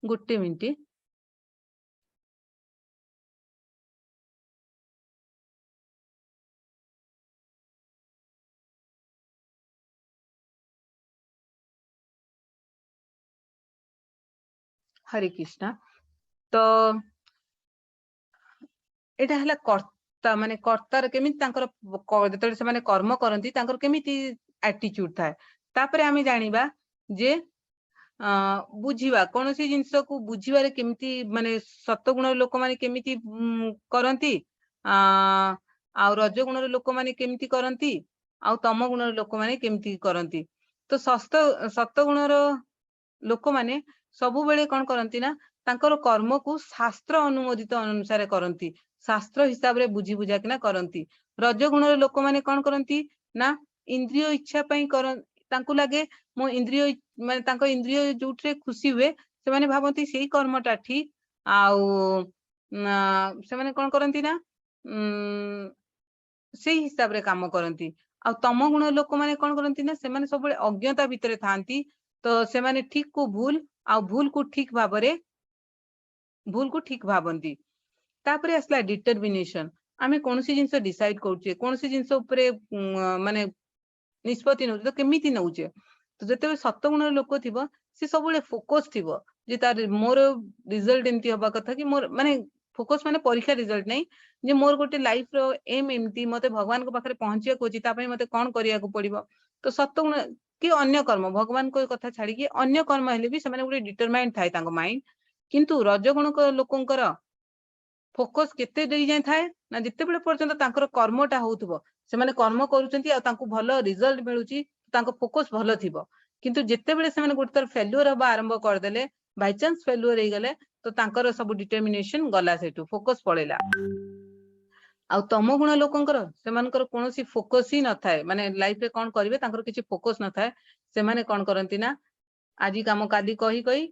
गुट्टे मिनिट हरे कृष्णा तो एटा हला कर्ता माने कर्तार केमिति तांकर जेतले से माने कर्म करंती तांकर केमिति एटीट्यूड थाए तापरे आमे जानिबा जे बुझीबा कोनोसी जिंस को बुझीबारे केमिति माने सत्वगुण लोक माने केमिति करंती आ रजगुण लोक माने केमिति करंती आ तम गुण लोक माने केमिति करंती तो सत्वगुण लोक माने सबु बेले कोन करंती ना तांकर कर्म को शास्त्र अनुमोदित अनुसार करंती शास्त्र हिसाब रे बुझी बुझा किना करंती। रजगुण लोक माने कौन करंती ना इंद्रिय इच्छा पई तांकु लागे मो इंद्रिय माने तांको इंद्रिय जोठरे खुशी हुए से माने भाबंती सेही कर्मटा ठीक आउ से माने कौन करंती ना सेही हिसाब रे काम करंती। आ तम गुण लोक माने कौन करंती ना से माने सब अज्ञता भितरे थांती तो से माने ठीक को भूल आ भूल को ठीक भाबंती। तापरे असला डिटरमिनेशन आमे कोनसी जिंस डिसाइड करछे कोनसी जिंस ऊपरे माने निष्पत्ति नउचे तो केमिति नउचे तो जते सत्य गुण लोक थिबो से सब फोकस थिबो जे तार मोर रिजल्ट एमती हबा कथा कि मोर माने फोकस माने परीक्षा रिजल्ट नहीं जे मोर गोटे लाइफ रो एम एमती मते भगवान को पाखरे पहुंचिया को ता पई मते कोन करिया को पड़िबो तो सत्य गुण कि अन्य कर्म भगवान को कथा छाड़ी कि अन्य कर्म हेले भी से माने गोटे डिटरमाइंड थाए तांको माइंड किंतु रजगुण को लोकंकर फोकस केते देई जाय थाए ना जिते बेले पर्यंत तांकर कर्मटा होउथबो से माने कर्म करूचंती आ तांको भलो रिजल्ट मिलुची तांको फोकस भलो थिबो किंतु जिते बेले से माने गोटे तर फेल्युअर हबा आरंभ कर देले बाय चांस फेल्युअर हे गले तो तांकर सब डिटरमिनेशन गला सेटू फोकस पळेला आ तम गुण लोकंकर से मानकर कोनोसी फोकस ही न थाए माने लाइफ रे कोन करिवे तांकर किछि फोकस न थाए से माने कोन करंती ना आजी काम काली कही कही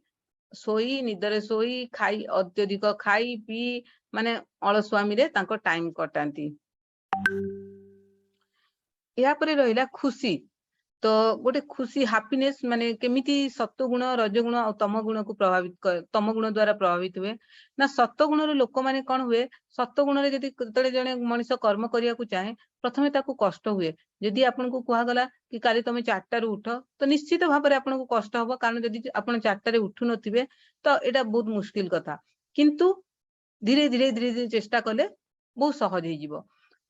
सोई निदरे सोई खाई अत्यधिक खाई पी माने अलस्वामी रे तांको टाइम कटांती। या परे रहिला खुशी तो गोटे खुशी हैप्पीनेस माने केमिति सत्व गुण रजगुण और तम गुण को प्रभावित तम गुण द्वारा प्रभावित हुए ना सत्व गुण रे लोक माने कोन हुए सत्व गुण रे जदी तळे जणे मनुष्य कर्म करिया को चाहे प्रथमे ताको कष्ट हुए जदी आपन को कुहा गला कि काली तमे 4टा रे उठ तो निश्चित भाबरे आपन को कष्ट हबो कारण जदी आपन 4टा रे उठु नथिबे तो एटा बहुत मुश्किल कथा किंतु धीरे धीरे चेष्टा कले बहुत सहज हे जीवो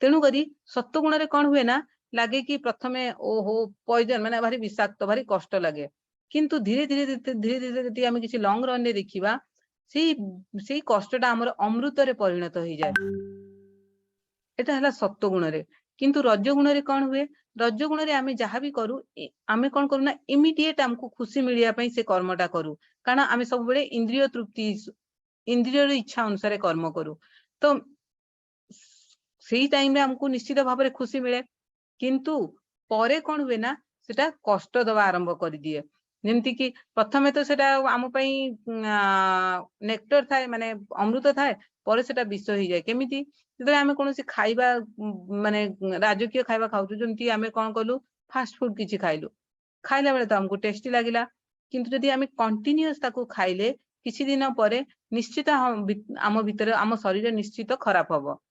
तेनु करी सत्व गुण रे कोन हुए ना लागे कि प्रथमे ओहो पॉइजन माने भारी विषाक्त भारी कष्ट लगे किंतु धीरे धीरे जदि आमे किछि लॉन्ग रन रे देखिबा सेही कष्टटा हमर अमृत रे परिणत हो जाय एटा हला सत्व गुण रे किंतु रज गुण रे कोन हुए रज गुण रे आमे जहा भी करू आमे कोन करू ना इमीडिएट हमको खुशी मिलिया पई से कर्मटा करू कारण आमे सब बेले इंद्रिय तृप्ति इंद्रिय रे इच्छा अनुसार कर्म करू तो सेही टाइम रे हमको निश्चित भाबरे खुशी मिले किंतु परे कोन हुए ना सेटा कष्ट दवा आरंभ कर दिए जेमति कि प्रथमे तो सेटा आम पई नेक्टर थाए माने अमृत थाए परे सेटा विष हो जाए केमिति जदि आमे कोनोसी खाइबा माने राजकीय खाइबा खाउछु जेमति आमे कोन कलु फास्ट फूड किछि खाइलु खाइला बेले तो हमको टेस्टी लागिला किंतु जदि आमे कंटीन्यूअस ताको खाइले किछि दिन परे निश्चित आम भितर आम शरीर निश्चित खराब हबो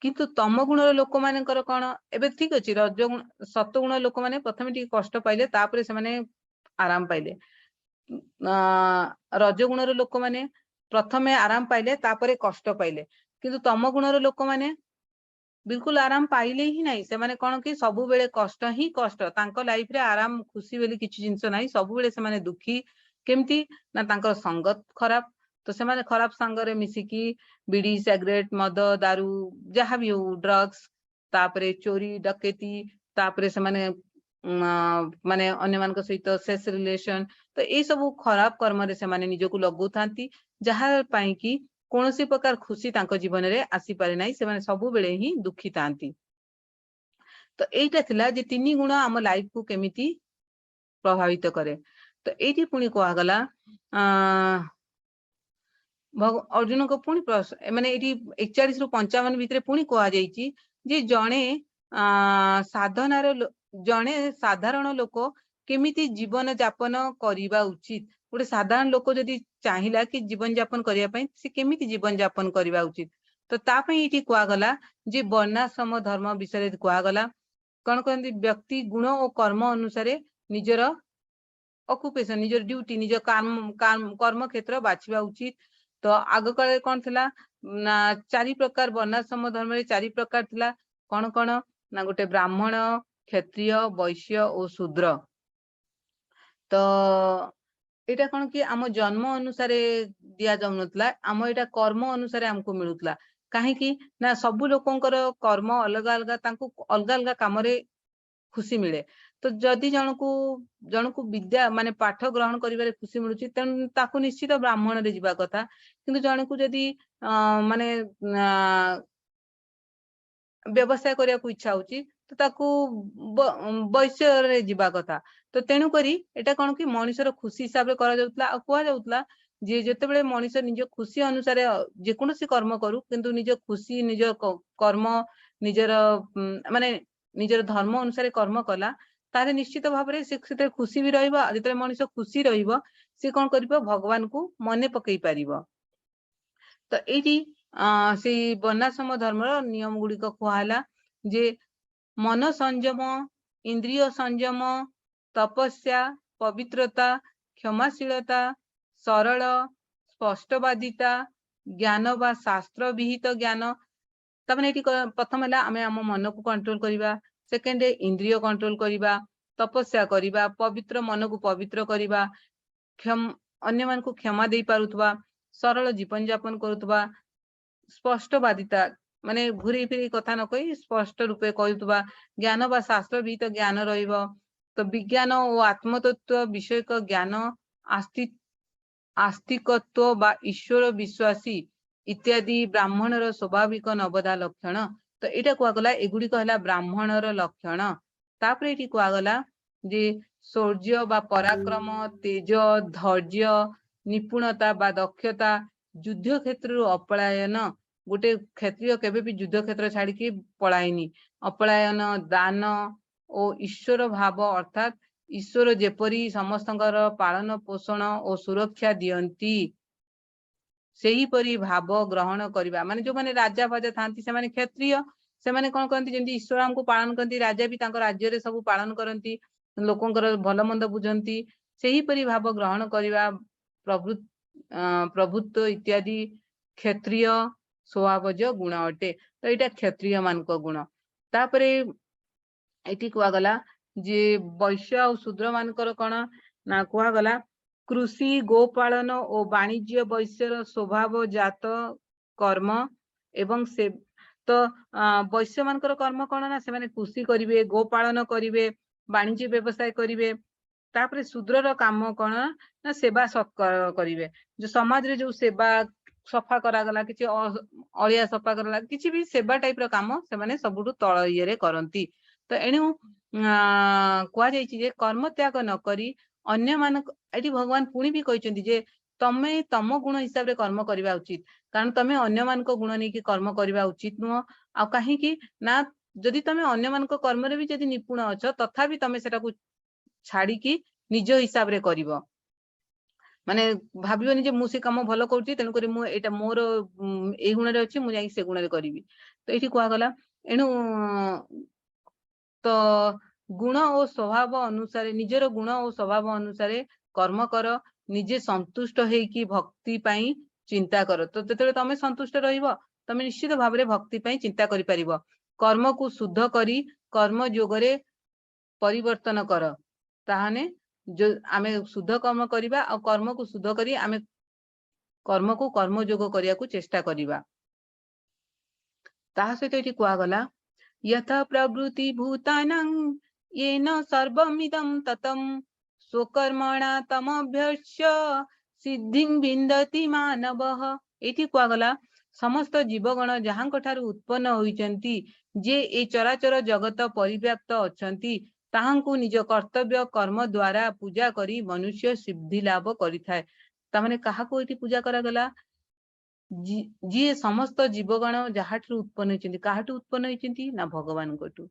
किंतु तम गुण लोक मानकर कोन एबे ठीक अछि रज गुण सत्व गुण लोक माने प्रथमे टी कष्ट पाइले तापरे से माने आराम पाइले रज गुण लोक माने प्रथमे आराम पाइले तापरे कष्ट पाइले किंतु तम गुण लोक माने बिल्कुल आराम पाइले ही नहीं से माने कोन कि सब बेले कष्ट ही कष्ट तांको लाइफ रे आराम खुशी बेली किछि जिंस नाही सब बेले से माने दुखी केमती ना तांको संगत खराब तो से माने खराब संगरे मिसिकी बीड़ी सिगरेट मद दारू जहाँ भी हो ड्रग्स तापरे चोरी डकैती तापरे से माने माने अन्य मान सहित सेक्स रिलेशन तो ये सब खराब कर्म रे से माने निजको लगौ थांती जहाँ पाई कि कोनोसी प्रकार खुशी तांको जीवन रे आसी पारे नाही से माने सब बेले ही दुखी थांती तो एटा थिला जे तीनी गुण हम लाइफ को केमिति प्रभावित करे तो एठी पुनी कोआ गला अर्जुन को पुणी माने एटी 41 रु 55 भितरे पुणी कहा जाइछि जे जणे साधनार जणे साधारण लोक केमिति जीवन यापन करिबा उचित गोटे साधारण लोक जदि चाहिला कि जीवन यापन करिया पई से केमिति जीवन यापन करिबा उचित तो ता पई एटी कहा गला जे वर्णाश्रम धर्म विषय कहा गला कोन कहंदी व्यक्ति गुण और कर्म अनुसार निजर ऑक्युपेशन निजर ड्यूटी निज कर्म क्षेत्र बाछिबा उचित तो आग काले कौन थिला ना 4 प्रकार वर्णाश्रम धर्म रे 4 प्रकार थिला कौन कौन ना गोटे ब्राह्मण क्षत्रिय वैश्य और शूद्र तो एटा कौन कि आम जन्म अनुसार दिया जाउ नतला आम एटा कर्म अनुसार हमको मिलुतला काहे कि ना सब लोकंकर कर्म अलग अलग तांको अलग अलग काम रे खुशी मिले तो जदि जनकु विद्या माने पाठ ग्रहण करिबारे खुशी मिलुची तेन ताकू निश्चित ब्राह्मण रे जिबा कथा किंतु जनकु जदि माने व्यवसाय करिया को इच्छा होची तो ताकू वैश्य रे जिबा कथा तो तेनु करी एटा कोन कि मनुष्यर खुशी हिसाब रे करा जाउतला आ कुआ जाउतला जे जेते बेले मनुष्य निज खुशी अनुसार जे कोनोसी कर्म करू किंतु निज खुशी निज कर्म निजर माने निजर धर्म अनुसार कर्म कला तारे निश्चित भाव रे से खुशी भी रहइबा जेते मनुष्य खुशी रहइबो से कोन करिबो भगवान को मने पकई पारिबो तो एटी से वर्णाश्रम धर्म नियम गुड़ी कहला जे मन संयम इंद्रिय संयम तपस्या पवित्रता क्षमाशीलता सरल स्पष्टवादिता ज्ञान बा शास्त्र विहित ज्ञान तमने एटी प्रथम है आम आम मन को कंट्रोल करिबा सेकेंड इंद्रिय कंट्रोल करिबा तपस्या करिबा पवित्र मन को पवित्र करिबा अन्य मान को क्षमा दे पारुथबा सरल जीवन यापन करुथबा स्पष्टवादिता माने घुरी फिरी कथा न कही स्पष्ट रूपे कहतुबा ज्ञान बा शास्त्र भी तो ज्ञान रहिबो तो विज्ञान और आत्मतत्व विषयक ज्ञान आस्तिकत्व बा ईश्वर विश्वासी इत्यादि ब्राह्मणर स्वाभाविक नवदा लक्षण तो एटा कुआ गला एगुडी कहला ब्राह्मणर लक्षण तापर एटी कुआ गला जे शौर्य बा पराक्रम तेज धैर्य निपुणता बा दक्षता युद्ध क्षेत्र अपलायन गोटे क्षेत्रीय केबे भी युद्ध क्षेत्र छाड़ी के पलायनी अपलायन दान और ईश्वर भाव अर्थात ईश्वर जेपरी समस्तंकर पालन पोषण और सुरक्षा दियंती सही परी भाव ग्रहण करिबा माने जो माने राजा फाजा थांती से माने क्षेत्रीय से माने कोन करंती जेंती ईश्वर हमको पालन करंती राजा भी तांको राज्य रे सब पालन करंती लोकंकर भलो मंद बुझंती सही परी भाव ग्रहण करिबा प्रभुत्व इत्यादि क्षेत्रीय स्वभावज गुण अटे तो एटा क्षत्रिय मान को गुण तापरे एटी कुआ गला जे वैश्य और शूद्र मानकर कोन ना कुआ गला कृषि गोपालन और वाणिज्य वैश्यर स्वभाव जात कर्म एवं से तो वैश्य मानकर कर्म कोन ना से माने कृषि करिवे गोपालन करिवे वाणिज्य व्यवसाय करिवे तापरे शूद्रर काम कोन ना सेवा सत्कार करिवे जो समाज रे जो सेवा सफा करा गला किछि अलिया सफा करला किछि भी सेवा टाइप रो काम से माने सबुटु तळ इये रे करंती तो एणु कुआ जायछि जे कर्म त्याग न करी अन्य मान एटी भगवान पुणी भी कहते जे तमे तम गुण हिसाब रे कर्म करबा उचित कारण तमे अन्य मान को गुण नहीं कि कर्म करबा उचित नुह आ कहीं कि ना जदि तमे अन्य मान को कर्म रे भी जदि निपुण अछ तथापि तमे सेटा को छाड़ी कि निज हिसाब रे करिवो माने भाबिबनी जे मु से काम भलो करछि तेनु करी मु एटा मोर ए गुण रे अछि मु जाई से गुण रे करिवि तो एठी कुआ गला एनु तो गुण और स्वभाव अनुसार निजर गुण और स्वभाव अनुसार कर्म कर निजे संतुष्ट हेकी भक्ति पाई चिंता कर तो जेतेबेले तमे संतुष्ट रहिबो तमे निश्चित भाव रे भक्ति पाई चिंता करि परिबो कर्म को शुद्ध करी कर्म योगरे परिवर्तन कर ताहाने जो आमे शुद्ध कर्म करिबा और कर्म को शुद्ध करी आमे कर्म को कर्म योग करिया को चेष्टा करिबा ताहा सहित एठी कुआ गला यथा प्रवृत्ति भूतानां येन सर्वमिदं ततं स्वकर्मणा तमभ्यस्य सिद्धिं विन्दति मानवः एठी कुआ गला समस्त जीवगण जहां ठारू उत्पन्न होइचंती जे ए चराचर जगत परिव्याप्त अछंती ताहांकु निज कर्तव्य कर्म द्वारा पूजा करी मनुष्य सिद्धि लाभ करिथाय तामाने काहाको एठी पूजा करा गला जी समस्त जीवगण जहाठू उत्पन्न होइचंती काहाठू उत्पन्न होइचंती ना भगवान कोटू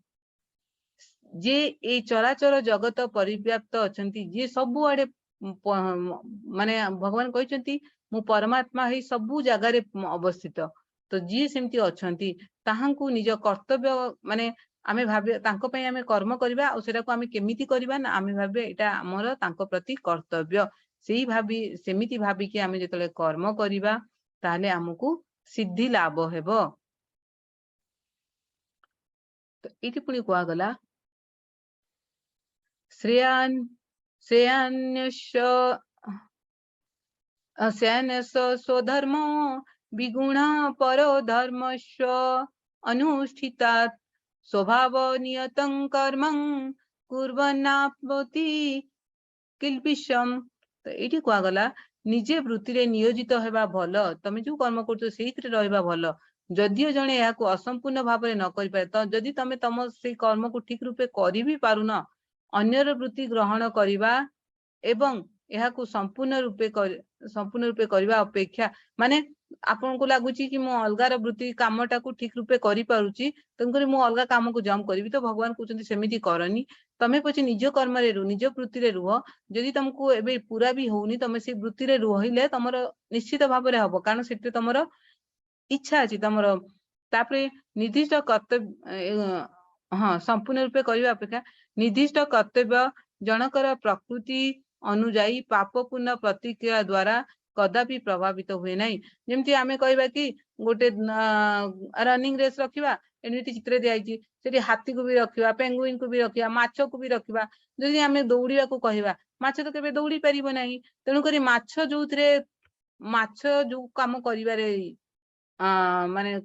जे ए चराचर जगत परिव्याप्त अछंती जे सबु आडे माने भगवान कहइचंती मु परमात्मा हे सबु जगह रे अवस्थित तो जी सेमती अछंती ताहांकु निज कर्तव्य माने आमे भाबे तांको पय आमे कर्म करबा और सेटा को आमे केमिति करबा ना आमे भाबे एटा हमर तांको प्रति कर्तव्य सेही भाबी सेमिति भाबी कि आमे जेतले कर्म करबा ताले हमकु सिद्धि लाभ हेबो तो इति पुनी कुआ गला श्रेयान्यस्य स्वधर्म विगुण परो धर्मस्य अनुष्ठितात् स्वभाव नियतं कर्मं कुर्वन्नाप्नोति किल्बिषम्। तो ये कहगला निजे वृत्ति रे नियोजित हेबा भल, तमे जो कर्म करछो सेहितरे रहबा भल। जदियो जणे याकू असंपूर्ण भाव न करि पारे, तो जदि तमे तम से कर्म को ठीक रूपे करि भी पारुन, अन्यर वृत्ति ग्रहण करिबा एवं याकू संपूर्ण रूपे करबा अपेक्षा, माने आपन को लागुची कि मो अलगार वृत्ति कामटा को ठीक रूपे करि पारुची, तंकरी मो अलगा काम को जम करबी, तो भगवान कहउछन्ती सेमिति करनी। तमे पछे निज कर्म रे रु, निज वृत्ति रे रुह। जदि तुमको एबे पूरा भी होउनी, तमे से वृत्ति रे रुहिले तमरो निश्चित भाव रे हबो, कारण सेते तमरो इच्छा अछि तमरो। तापरे निर्दिष्ट कर्तव्य, हाँ, संपूर्ण रूपे करबा अपेक्षा निर्दिष्ट कर्तव्य जनकर प्रकृति अनुजाई पाप पुण्य प्रतिक्रिया द्वारा कदापि प्रभावित हुए नहीं। जेमती आमे कहबा कि गोटे रनिंग रेस रखिबा, एमिति चित्र दियाइछि, सेठी हाथी को भी रखिबा, पेंगुइन को भी रखिबा, माछ को भी रखिबा। जदि आमे दौड़िया को कहबा, माछ तो केबे दौड़ी परिबो नहीं। तेणु करी माछ जोउथरे माछ जो काम करिबारे माने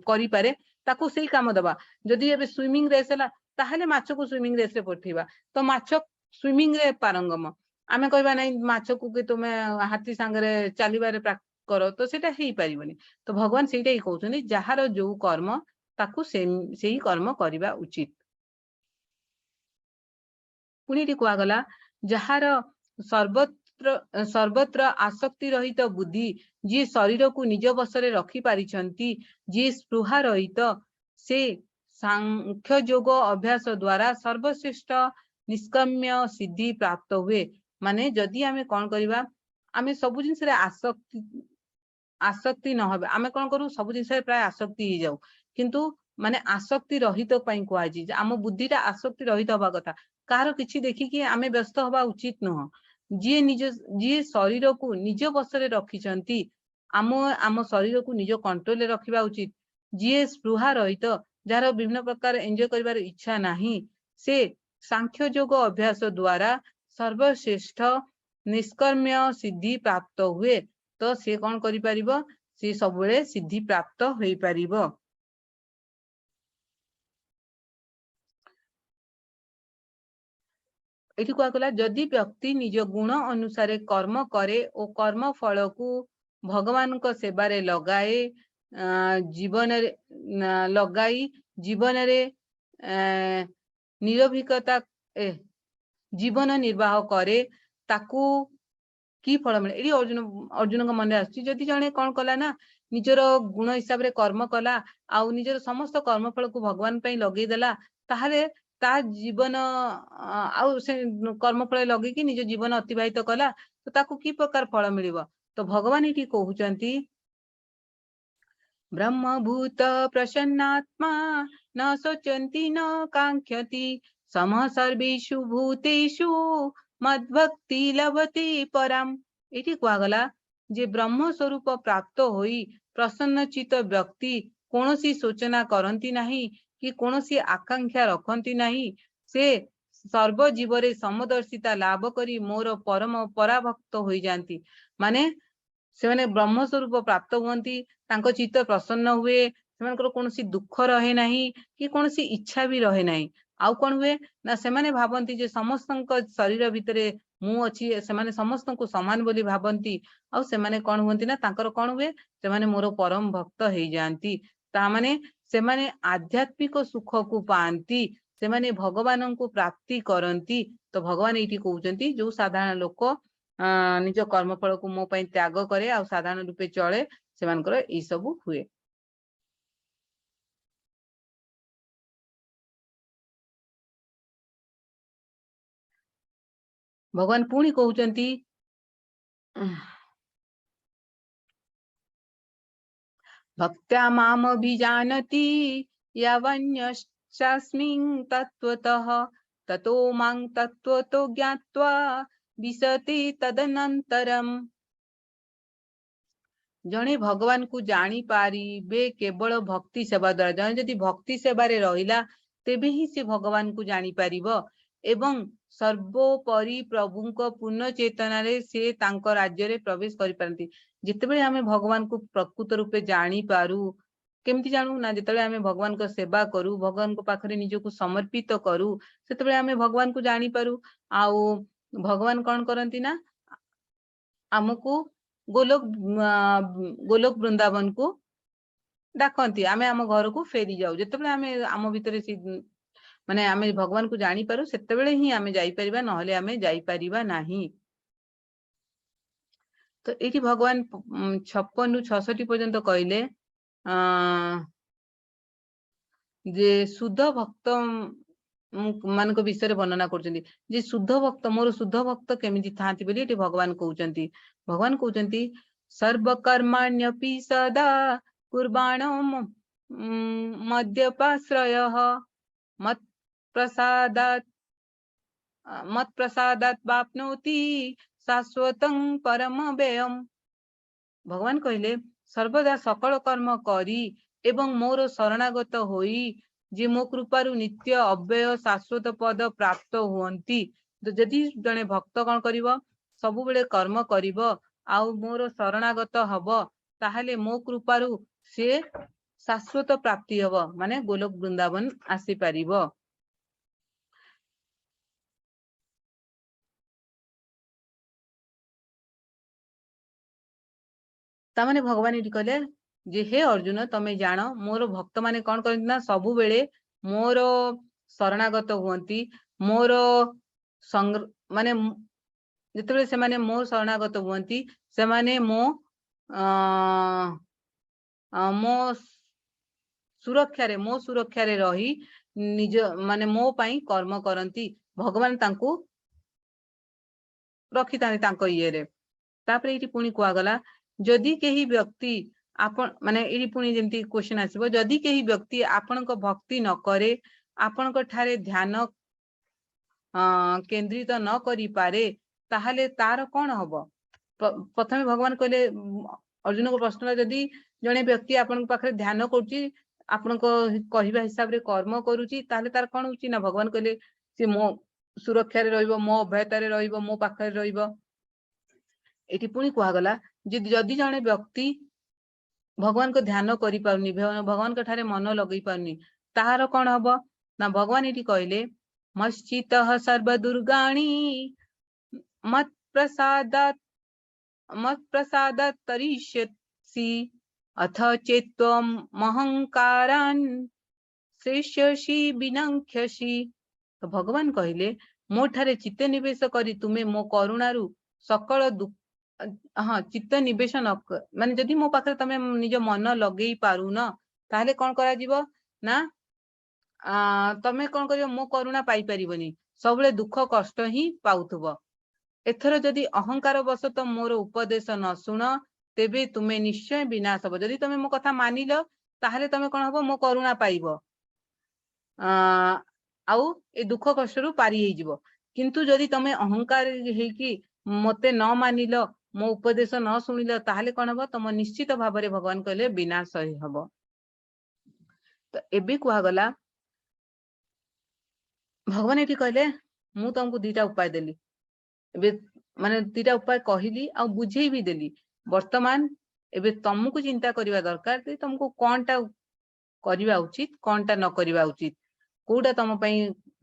करि पारे, ताकू सेही काम दबा। जदि एबे स्विमिंग रेस हला, ताहले माछ को स्विमिंग रेस रे पठेबा, तो माछ स्विमिंग रे पारंगम। आमे कहबा नहीं माछ को कि तुमे हाथी संगरे चलीबारे करो, तो सेटा हेई परिबनी। तो भगवान सेटा ही कहउछनी, जहार जो कर्म ताकू सेही कर्म करिबा उचित। पुनीटी कुआ गला, जहार सर्वत्र आसक्ति रहित बुद्धि, जी शरीर को निज बसरे रखी पारिछंती, जी स्पृहा रहित, से सांख्य योग अभ्यास द्वारा सर्वश्रेष्ठ निष्काम्य सिद्धि प्राप्त हुए। माने जदि आमे कौन करिबा, आमे सब जिनस रे आसक्ति न होबे। आमे कौन करू, सब जिनस रे प्राय आसक्ति ही जाऊ, किंतु माने आसक्ति रहित पई कुआ जी, आम बुद्धिटा आसक्ति रहित हबा कथा। कार किछि देखि कि आमे व्यस्त हबा उचित न। जी शरीर को निज बसरे रखिछंती, आम शरीर को निज कंट्रोल रे रखिबा उचित। जी स्पृहा रहित, जार विभिन्न प्रकार एंजॉय करिबार इच्छा नाही, से सांख्य योग अभ्यास द्वारा सर्वश्रेष्ठ निष्कर्म्य सिद्धि प्राप्त हुए। तो से कौन करि परिबो, से सबले सिद्धि प्राप्त होई परिबो। एठी कुआ कला, जदि व्यक्ति निज गुण अनुसारे कर्म करे और कर्म फल को भगवान को सेवा रे लगाए, जीवन रे लगाई जीवन रे निरभिकता जीवन निर्वाह करे, ताकू की फल मिले। एडी अर्जुन का मन आछि, जदि जणे कोन कला ना, निजर गुण हिसाब रे कर्म कला, आउ निजर समस्त कर्म फल को भगवान पई लगेई देला, ताहाले ता जीवन आउ से कर्म फल लगे कि निज जीवन अतिबाहित कला, तो ताकू की प्रकार फल मिलिबो। तो भगवान एठी कहउचंती, ब्रह्मभूत प्रसन्नात्मा न शोचन्ति न कांक्षति, समः सर्वेषु भूतेषु मद्भक्ति लभते परम। एठी कुआ गला जे ब्रह्म स्वरूप प्राप्त होई प्रसन्न चित्त व्यक्ति कोनोसी सूचना करंती नहीं कि कोनोसी आकांक्षा रखंती नहीं, से सर्व जीवरे समदर्शिता लाभ करी मोर परम पराभक्त होई जानती। माने से माने ब्रह्म स्वरूप प्राप्त हुअंती, तांको चित्त प्रसन्न हुए, सेमानकर कोनोसी दुख रहे नहीं कि कोनोसी इच्छा भी रहे नहीं। आउ कोन हुए ना, सेमाने भाबंती जे समस्तंक शरीर भितरे मु अछि, सेमाने समस्तंको समान बोली भाबंती। आउ सेमाने कोन हुअंती ना, तांकर कोन हुए, सेमाने मोर परम भक्त हेई जानती। ता माने सेमाने आध्यात्मिक सुख को पांती, सेमाने भगवान को प्राप्ति करंती। तो भगवान एठी कहउचंती, जो साधारण लोक निज कर्मफल को मो पई त्याग करे आ साधारण रूपे चले, सेमानकर ई सब हुए। भगवान पुणी कहउचंती, भक्त्या माम अभिजानति यावन्यश्चास्मिन् तत्त्वतः, ततो मां तत्त्वतो ज्ञात्वा विशति तदनंतरम। जणे भगवान को जानी पारिबे केवल भक्ति सेवा द्वारा। जणे जदि भक्ति सेवा रे रहिला, तेबे ही से भगवान को जानी पारिबो, एवं सर्वोपरि प्रभुंको पूर्ण चेतना रे से तांको राज्य रे प्रवेश करि पारंती। जितेबेले हमें भगवान को प्रकृत रूपे जानी पारू, केमती जानू ना जिते आम भगवान को सेवा करू भगवान को पाखरे निजको समर्पित करू से आम भगवान को जानी पारू आउ भगवान कौन करती ना आमको गोलोक गोलोक वृंदावन को डाकती आम आम घर को फेरी जाऊ जिते आम आम भितर माने आम भगवान को जानी पारू से ही आम जापर ना आम जापर नहीं। तो ये भगवान 56 रु 66 पर्यंत कहले जे शुद्ध भक्त मान विषय वर्णना कर शुद्ध भक्त मोर शुद्ध भक्त केमिति थांती बोली ये भगवान कहते भगवान कहते सर्वकर्माण्यपि सदा कुर्बाणो मद्यपाश्रयः मत्प्रसादात् वाप्नोति शाश्वतं परम व्ययम्। भगवान कहले सर्वदा सकल कर्म करी एवं मोर शरणागत होई जे मो कृपारु नित्य अव्यय शाश्वत पद प्राप्त हुअंती। तो जदि जने भक्त कौन करिवो सबु बेले कर्म करिवो आउ मोर शरणागत हबो ताहले मो कृपारु से शाश्वत प्राप्ति हबो माने गोलोक वृंदावन आसी पारिबो। तामाने भगवान ये कहले जे हे अर्जुन तमे जान मोर भक्त माने कौन करती ना सबु बेले मोर शरणागत हुअंती मोर माने जिते से माने मोर शरणागत हुअंती से माने मो सुरक्षा रे रही निज माने मो पाई कर्म करती भगवान तांको रखी तांको इये रे। तापरे इटी पुणी कुआ गला जदि केही व्यक्ति आपण माने इटी पुणी जेंती क्वेश्चन आसीबो जदि केही व्यक्ति आपण को भक्ति न करे आपण को ठारे ध्यान केंद्रित न करी पारे ताहले तार कौन हबो। प्रथमे भगवान कहले अर्जुन को प्रश्न जदि जने व्यक्ति आपण पाखरे ध्यान करूची आपण को कहिबा हिसाब रे कर्म करूची ताहले तार कौन होची ना भगवान कहले से मो सुरक्षा रे रहइबो मो अभयता रे रहइबो मो पाखरे रहइबो। एटी पुणी कुआ गला जदि जने व्यक्ति भगवान को ध्यान करि पाउनी भगवान के ठारे मन लगई पाउनी ताहार कौन हबो ना भगवान एटी कहले मश्चितः सर्व दुर्गाणि मत प्रसादात् तरिष्यसि अथ चेत्त्वम् महंकारान् श्रेष्यसि विनङ्क्ष्यसि। तो भगवान कहले मो ठारे चित्त निवेश करी तुमे मो करुणारु सकल हाँ चित्त निवेश न माने जदि मो पाखरे तमे निज मन लगेई पारु न ताहले कौन करा जीवो ना तमे कौन करियो मो करुणा पाई परिबनी सबले दुख कष्ट ही पाउथबो। एथर जदि अहंकार वशत मोर उपदेश न सुन तेबे तुमे निश्चय विनाश हबो। जदि तमे मो कथा मानिलो ताहले तमे कौन हबो मो करुणा पाइबो आउ ए दुख कष्ट रु पारी हे जिवो। किंतु जदि तमे अहंकार हेकी मते न मानिलो मो उपदेश न सुनिलो ताहले कौन हबो तम निश्चित भाव रे भगवान कहले विनाश हबो। तो एबे कुआ गला भगवान एठी कहले मु तुमको दीटा उपाय देली एबे माने दीटा उपाय कहिली आ बुझेई भी देली वर्तमान एबे तुमको चिंता करिवा दरकार जे तुमको कोनटा करिवा उचित कोनटा न करिवा उचित कोडा तम पई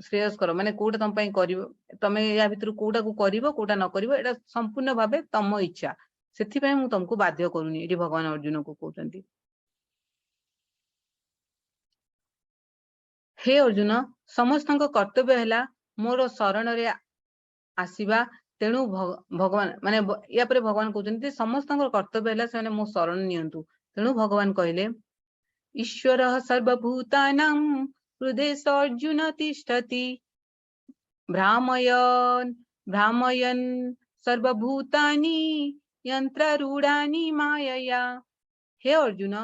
श्रेयस करो माने कोडा तम पई करिवो तमे या भितर कोडा को करिवो कोडा न करिवो एटा संपूर्ण भाबे तम इच्छा सेथि पई मु तुमको बाध्य करूनी एठी भगवान अर्जुन को कहउचंती। हे अर्जुन समस्तଙ୍କ कर्तव्य हैला मोर शरण रे आसीबा तेणु भगवान माने या परे भगवान कहउचंती समस्तଙ୍କ कर्तव्य हैला से मो शरण नियंतु तेणु भगवान कहले ईश्वरः सर्वभूतानां हृदये अर्जुन तिष्ठति भ्रामयन् सर्वभूतानि यंत्रारूढ़ानि मायया। हे अर्जुन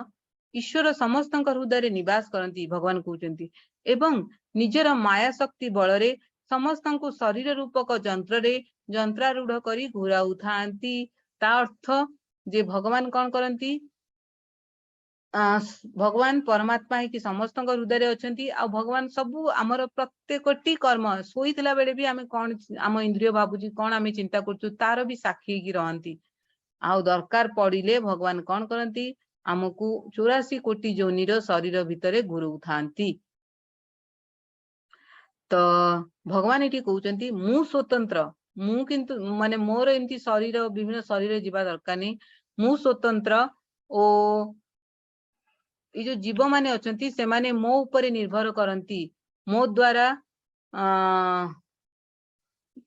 ईश्वर समस्तଙ୍କ हृदय निवास करती भगवान कहउचंती एवं निजर माया शक्ति बलरे समस्तଙ୍କୁ शरीर रूपक यंत्र रे यंत्रारूढ़ करी घुराउ थांती। ता अर्थ जे भगवान कौन करती भगवान परमात्मा है कि समस्त हृदय अच्छी आ भगवान सबू आमर प्रत्येकटी कर्म शोईला बेले भी आम कौन आम इंद्रिय भावुची कौन आम चिंता करूँ तार भी साक्षी की रहती आ दरकार पड़िले भगवान कौन करती आमको 84 कोटी जोनिर शरीर भितर घुरौ थांती। तो भगवान ये कहते मु स्वतंत्र मु किंतु माने मोर एमती शरीर विभिन्न शरीर जीवा दरकार नहीं मु स्वतंत्र ओ ये जो जीव माने अछंती से माने मो ऊपर निर्भर करंती मो द्वारा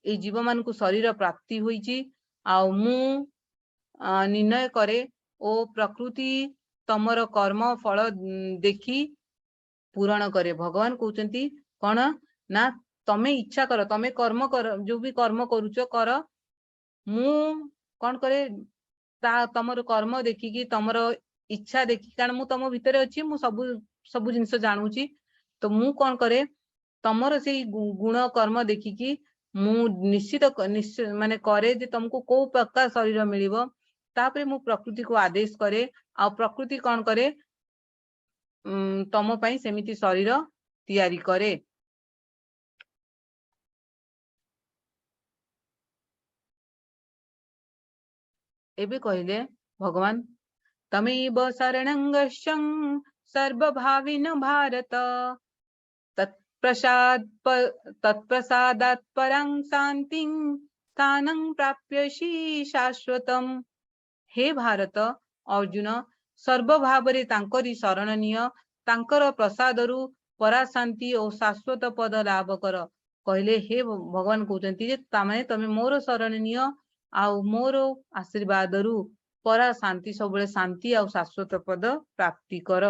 ये जीव मान को शरीर प्राप्ति होईची आ मु निर्णय करे ओ प्रकृति तमर कर्म फल देखी पूरण करे। भगवान कहते कौन ना तमे इच्छा कर तमे कर्म कर जो भी कर्म करुच कर मु कौन करे तमर कर्म देखिकी तमर इच्छा देखी कारण मु तम भितर अच्छी मु सब जिनस जानूची तो मु कौन करे तमर से गुण कर्म देखिकी मु निश्चित माने करे जे तुमको को प्रकार शरीर मिलिबो तापरे मु प्रकृति को आदेश करे आ प्रकृति कौन करे तम पई सेमिति शरीर तैयारी करे। एबे कहले भगवान तमेव शरणं गच्छं सर्वभाविन भारत तत्प्रसादात् परं शान्तिं स्थानं प्राप्यसि शाश्वतम्। हे भारत अर्जुन सर्वभावरे तांकरी शरणनीय तांकर प्रसादरु परा शांति और शाश्वत पद लाभ कर। कहले हे भगवान कहते जे तामे तमे मोर शरणनीय आउ मोर आशीर्वादरु परा शांति सब शांति आउ शाश्वत पद प्राप्ति कर।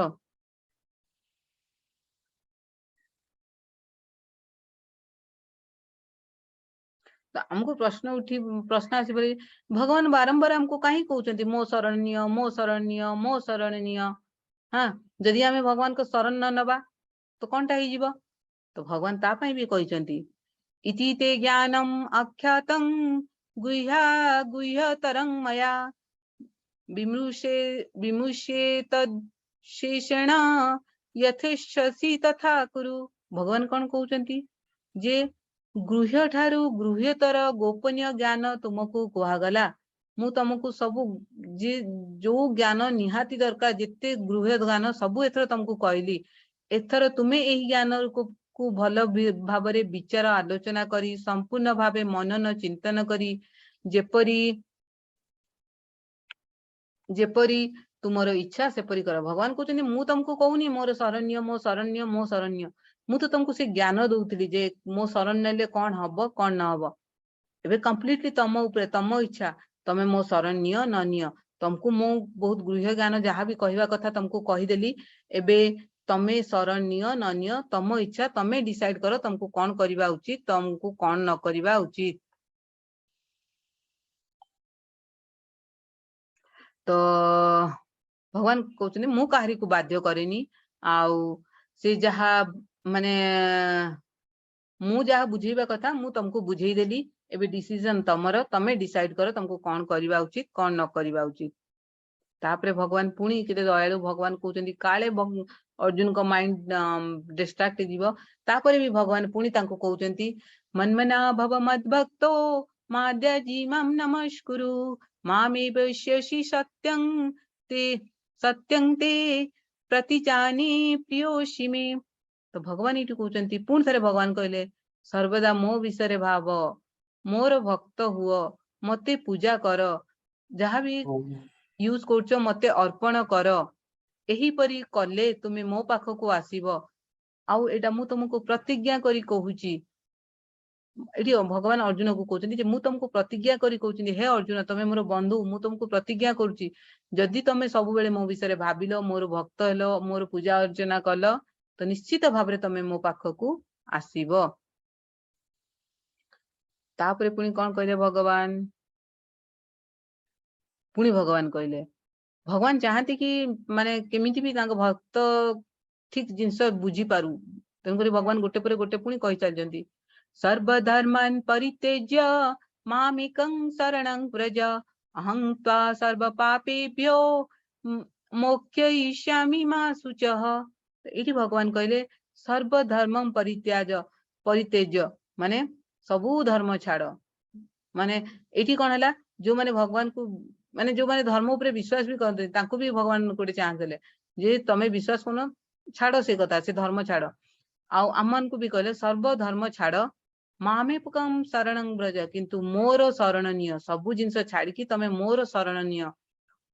तो हमको प्रश्न आसी भगवान बारंबार हमको कहीं कहते मो शरणनीय मो शरणनीय मो शरणनीय। हाँ जदि आमे भगवान को शरण न नबा तो कौनटा हो तो भगवान तापाई भी कहते इति ते ज्ञानम अख्यातं गुह्यतरं मया विमुष्ये तद शेषेण यथेच्छसि तथा कुरु। भगवान कौन कहते जे गृह्य ठारू गृह्यतर गोपनीय ज्ञान तुमको कहगला मु तुमको सबु जे जो ज्ञान निहाती दरकार जिते गृह्य ज्ञान सबु एथर तुमको कहली एथर तुमे एही ज्ञान को भल भाबरे विचार आलोचना करी संपूर्ण भावे मनन चिंतन करी जेपरी तुमरो इच्छा सेपरी कर। भगवान कहते मु तुमको कहूनी मोर शरण्य मो शरण्य मो शरण्य मु तो तुमको से ज्ञान दउतली जे मो शरण नेले कौन हबो कौन न हबो एबे कंप्लीटली तम ऊपर तम इच्छा तमे मो शरण नियो न नियो तुमको मो बहुत गृह्य ज्ञान जहाँ भी कहवा कथा तुमको कहीदेली एबे तमे शरण नियो न नियो तम इच्छा तमे डिसाइड करो तुमको कौन करवा उचित तुमको कौन न करवा उचित। तो भगवान कहते मु काहरी को बाध्य करेनी आउ से जहा माने मु जहा बुझेबा कथा मु तुमको बुझेई देली एबे डिसीजन तमरो तमे डिसाइड करो तुमको कौन करवा उचित कौन न करवा उचित। तापरे भगवान पुणी केते दयालु भगवान कहते काले अर्जुन को माइंड डिस्ट्रैक्ट जीवो तापरे भी भगवान पुणी तांको कहते मन्मना भव मद्भक्तो माद्याजी मां नमस्कुरु मामे पश्यसि सत्यं ते प्रतिजाने प्रियोषि मे। तो भगवान ये कहते पुणी थे भगवान कहले सर्वदा मो विषय भाव मोर भक्त हुओ मते पूजा कर जहाँ भी यूज कर मते अर्पण कर एही परी कले तुमे मो पाखक आसीबो आउ एटा मु तुमको प्रतिज्ञा करी कहूची। एटी भगवान अर्जुन को कहते मु तुमको प्रतिज्ञा करी कहउछिन हे अर्जुन तमे मोर बंधु मु तुमको प्रतिज्ञा करूची जदि तमे सब बेले मो विषय भाबिलो मोर भक्त हेलो मोर पूजा अर्चना कल तो निश्चित भाव तमे मो पाखकू आसीबो। तापरे पुणी कौन कहले भगवान पुणी भगवान कहले भगवान चाहती कि माने केमिति भी तांको भक्त ठीक जिनस बुझी पारू तेणुकरी भगवान गोटे पर गोटे पुणी कहि चलजंती सर्वधर्मान् परित्यज्य मामेकं शरणं व्रज अहं त्वा सर्व पापेभ्यो मोक्षयिष्यामि मा शुचः। एठी भगवान कहले सर्वधर्मं परित्यज्य माने सबू धर्म छाड़ माने एठी कौन है जो माने भगवान को माने जो माने धर्म उपरे विश्वास भी करते तांको भी भगवान गोटे चांस देले जे तमे विश्वास कोन छाड़ो से कथा से धर्म छाड़ो आ आमन को भी कहले सर्व धर्म छाड़ो मामेकम शरणं ब्रज किंतु मोर शरणनीय सबु जिंस छाड़ी की तमे मोर शरणनीय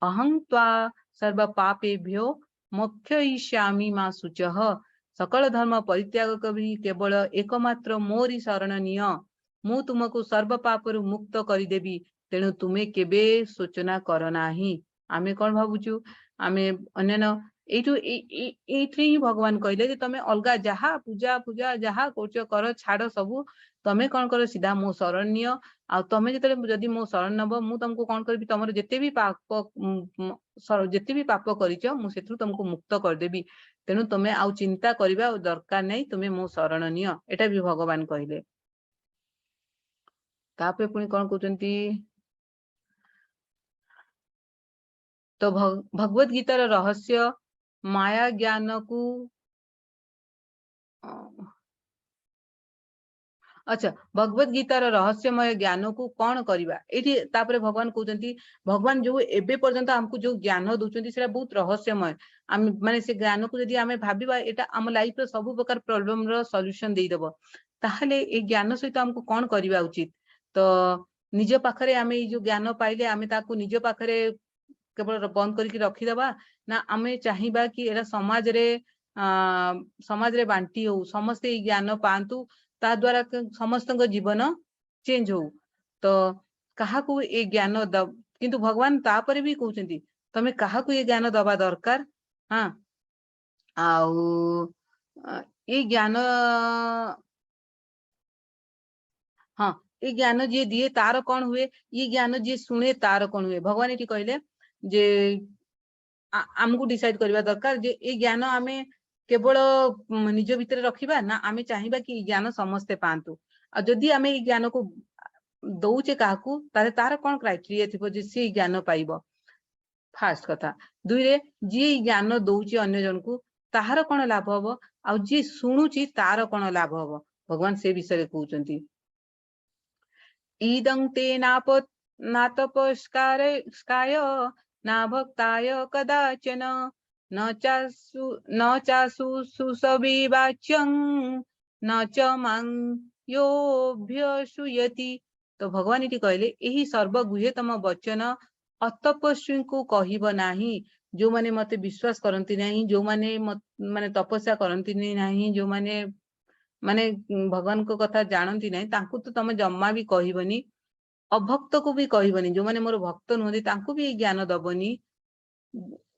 अहं त्वा सर्व पापेभ्यो मोक्षयिष्यामि मा शुचः सकल धर्म परित्याग करी केवल एकमात्र मोरी शरणनीय मु तुमको सर्व पापरु मुक्त करिदेबी तेणु तुमे केबे सूचना कर नाही आमे कोन भाबुचु आमे अन्यन एठु एठी ही भगवान कहले जे तमे अलगा जहा पूजा पूजा जहा कोच कर छाड़ सबु तमे कोन कर सीधा मो शरणनीय आ तमे जते जदी मो शरण नब मु तुमको कोन करबी तमरो जते भी पाप करिचो मु सेथु तुमको मुक्त कर देबी तेणु तमे आउ चिंता करबा दरकार नै तुमे मो शरणनीय एटा भी भगवान कहले तापे पुनी कोन कहउचंती तो भगवत गीतार रहस्य माया ज्ञान को अच्छा भगवत गीतार रहस्यमय ज्ञान को कौन करवा ये भगवान कहते भगवान जो एबे पर्यंत हमको जो ज्ञान दौरान से बहुत रहस्यमय माने से ज्ञान को जब आम भाविबा एटा आम लाइफ रो सब प्रकार प्रॉब्लम रो सॉल्यूशन दे देबो ताहले ए ज्ञान सहित हमको कौन करवा उचित तो निज पाखरे आमे जो ज्ञान पाइले आमे ताको निज पाखरे केवल बंद करके रखीदबा ना आमे चाहिबा कि एरा समाज रे बांटी हो समस्ते ए ज्ञान पांतु ता द्वारा समस्त जीवन चेंज हो तो कहा को ए ज्ञान किंतु भगवान तापर भी कहते तमे कहा को ये ज्ञान दबा दरकार हाँ आउ ये ज्ञान हाँ ये ज्ञान जी दिए तार कौन हुए ये ज्ञान जी शुणे तार कौन हुए भगवान ये कहले जे आमको डिसाइड करबा दरकार जे ए ज्ञान आमे केवल निज भितर रखिबा ना आमे चाहिबा कि ज्ञान समस्ते पांतु आ जदी आमे ए ज्ञान को दउचे काकू तारे तार कोन क्राइटेरिया थिबो जे से ज्ञान पाइबो फास्ट कथा दुई रे जे ज्ञान दउचे अन्य जन को ताहार कोन लाभ हबो आ जे सुनुची तार कोन लाभ हबो भगवान से विषय कहउचंती ईदं ते नातपस्काय ना भक्ताय कदाचन न चासु सुसविवाच्यं न च मां योऽभ्यसूयति तो भगवान ये कहले यही सर्वगुह्यतम वचन अतपस्वी को कहब नाही जो माने मते विश्वास करंती नाही जो माने माने तपस्या करंती नाही जो माने माने भगवान को कथा जानती नहीं तांकु तो तमे जम्मा भी कहबनी अभक्त को भी कहबनी जो माने मोर भक्त नुहति तांकु भी ज्ञान दबनी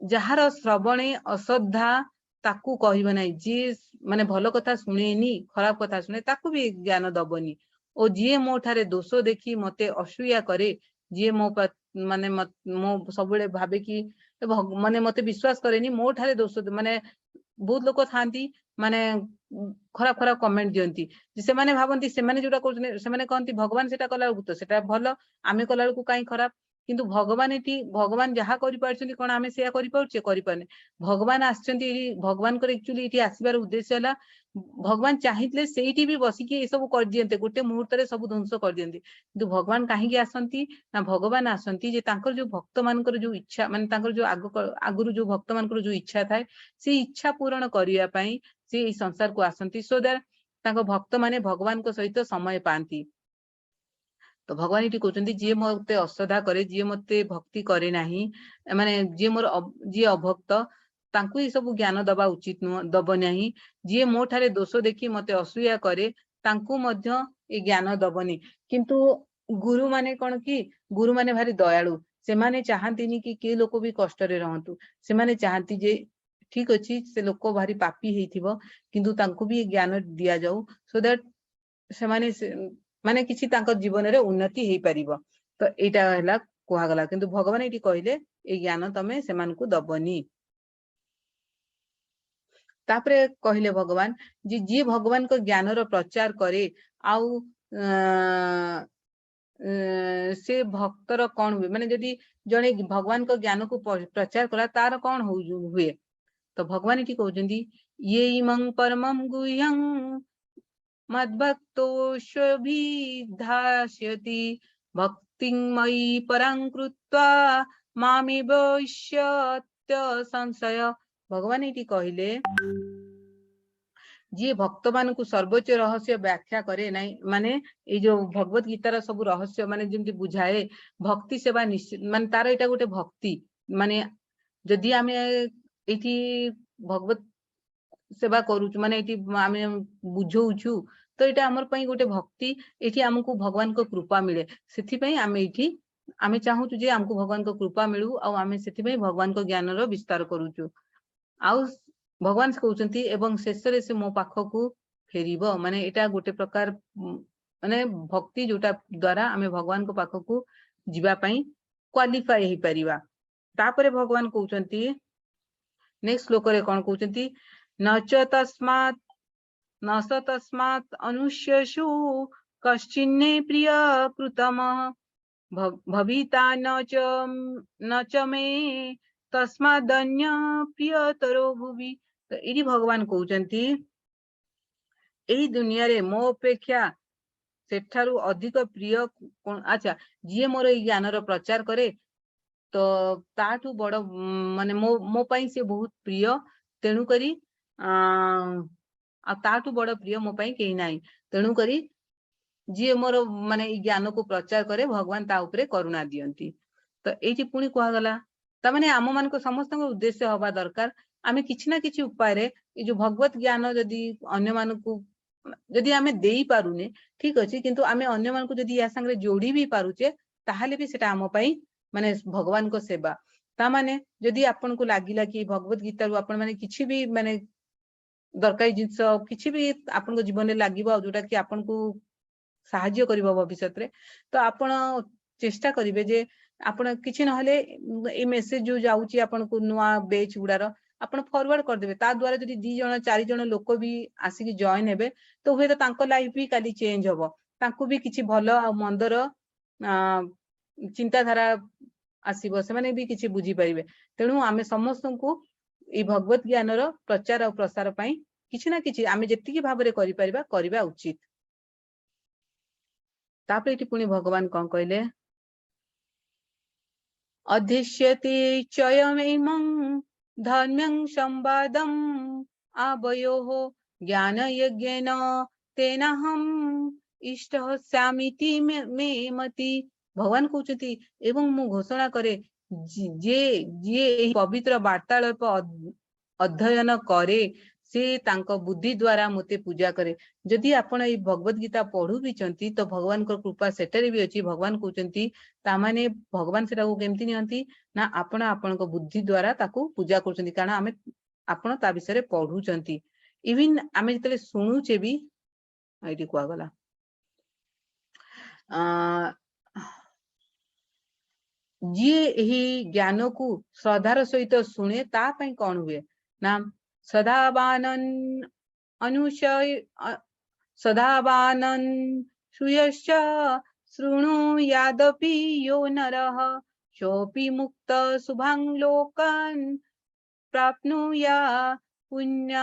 जहार श्रवणे अश्रद्धा ताकू कहब ना जी माने भल कथा शुणेनी खराब कथा शुणे ताकू भी ज्ञान दबनी और जी मो ठारे दोष देखी मते असूया करे जी मो माने मो सब भावे कि माने मते विश्वास करेनी मो ठारे दोष माने बहुत लोक थांती माने खराब खराब कमेंट दियंती से माने भावंती से माने जोटा करछने से माने कहंती भगवान सेटा कला तो सेटा भलो आमे कला को काई खराब किंतु भगवान जहा करि पारछन्ती कोन आमे सेया करि पाउछे करि पाने भगवान आछन्ती भगवान को एक्चुअली इठी आसीबार उद्देश्य हला भगवान चाहितले सेठी भी बसिकी ए सब कर दियंते गोटे मुहूर्त रे सब ध्वंस कर दियंती किंतु भगवान काहे की आसंती ना भगवान आसंती जे तांकर जो भक्त मानकर जो इच्छा माने तांकर जो आगुरु जो भक्त मानकर जो इच्छा थाए से इच्छा पूर्ण करिया पई से ई संसार को आसंती सो दैट तांको भक्त माने भगवान को सहित समय पांती तो भगवान ये कहते जी मते अश्रद्धा करे जी मते भक्ति करे नाही माने जी मोर जी अभक्त तांकु ये सब ज्ञान दबा उचित नुह दब नाही जी मो ठारे दोष देखी मते असूया करे तांकु मध्य ए ज्ञान दबनी किंतु गुरु माने कोन की गुरु माने भारी दयालु से माने चाहंतीनी कि के लोक भी कष्ट रे रहंतु से माने चाहंती जे ठीक अछि से लोक भारी पापी हेथिबो किंतु तांकु भी ज्ञान दिया जाऊ सो दैट से माने माने किसी तांको जीवन रे उन्नति हेई परिबो तो एटा हला कोहा गला किंतु भगवान एटी कहले ए ज्ञान तमे सेमान को दबनी तापरे कहले भगवान जी भगवान को ज्ञान रो प्रचार करे आउ से भक्तर कौन हुए माने जदी जने भगवान को ज्ञान को प्रचार करा तार कौन हुए तो भगवान एटी कहउजंदी ये इमं परमं गुह्यं मद्भक्तोऽश्वभिधास्यति भक्तिमयी परं कृत्वा मामेवैष्यत्य संशय। भगवान ये कहले जी भक्त मान को सर्वोच्च रहस्य व्याख्या करे नहीं माने ये जो भगवत गीतार सब रहस्य माने जेमती बुझाए भक्ति सेवा निश्चित माने तार एटा गोटे भक्ति माने जदि आमे एठी भगवत सेवा करूछु माने एठी आमे बुझौछु तो एटा हमर पई गोटे भक्ति एठी हमको भगवान को कृपा मिले सेथि पई आमे एठी आमे चाहूछु जे हमको भगवान को कृपा मिलू आ आमे सेथि पई भगवान को ज्ञान रो विस्तार करूछु आउ भगवान कहउचंती एवं शेष रे से मो पाखकू फेरिबो माने एटा गोटे प्रकार माने भक्ति जोटा द्वारा आमे भगवान को पाखकू जीवा पई क्वालिफाई हे परिबा तापरे भगवान कहउचंती नेक्स्ट श्लोक रे कोन कहउचंती नच तस्मात् अनुष्यसु कश्चिन्ने प्रिय कृतम भविता न च मे तस्मादन्य प्रियतरो भुवि। तो ये भगवान कहउचंती एही दुनिया रे मो अपेक्षा सेठारु अधिक प्रिय अच्छा जी मोर ई ज्ञान रो प्रचार करे तो ताठू बड़ माने मो पई से बहुत प्रिय तेणु करी आ ताठू बड़ प्रिय मो पई केही नाही तेणु करी जी मोर माने ई ज्ञान को प्रचार करे भगवान ता उपरे करुणा दियंती। तो एठी पुणी कहा गला ता माने आम मान को समस्त उद्देश्य हवा दरकार आमे किछि ना किछि उपाय रे ई जो भगवत ज्ञान जदी अन्य मान को जदी आमे देई पारुने ठीक अछि किंतु आमे अन्य मान को जदी या संगे जोड़ी भी पारुचे ताहाले भी सेटा आम पई माने भगवान को सेवा ता माने जदी आपन को लागिला कि भगवत गीता रु आपन माने किछि भी माने दरकारी जिंस किछि भी आपन को जीवन में लागिबो जोटा कि आपन को साहाय्य करिबो भविष्यत रे तो आपण चेष्टा करिवे जे आपण किछि न हले ए मेसेज जो जाउची आपण को नुवा बेच गुडार आपण फॉरवर्ड कर देबे ता द्वारा जदी 2 जण 4 जण लोक भी आसी जॉइन हेबे तो हुए तो तांको लाइफ भी काली चेंज होबो तांको भी किछि भलो आ मंदर चिंता धारा आसीबो से माने भी किछि बुझी परिबे तेनु आमे समस्त को ई भगवत ज्ञान रो प्रचार और प्रसार पई किछि ना किछि आमे जेति की भाबरे करि परिबा करिबा उचित। तापर इति पुणी भगवान कौन कहले अध्यस्यते चयमेमं धर्म्यं संवादं आवयोः ज्ञान यज्ञेन तेनाहम इष्टः स्यामिति मे मति। भगवान कहउचंती एवं मु घोषणा करे जे जे पवित्र वार्तालाप अध्ययन करे से तांको बुद्धि द्वारा मते पूजा करे जदि आपण ए भगवत गीता पढ़ु भी चंती तो भगवान को कृपा सेटरे भी अछि भगवान कहउचंती ता माने भगवान सेटा को केमति नियंती ना आपण आपण को बुद्धि द्वारा ताकू पूजा करचंती कारण आमे आपण ता विषय रे पढ़ु चंती इवन आमे जतले सुनु छे भी आईडी को आगला जी एही ज्ञान को श्रद्धार सहित सुने ता पई कोन हुए ना सदावानन अनुशय सदावानन श्रूयश्च शृणुयादपि यो नरः सोऽपि मुक्त शुभां लोकान् प्राप्नुया पुण्य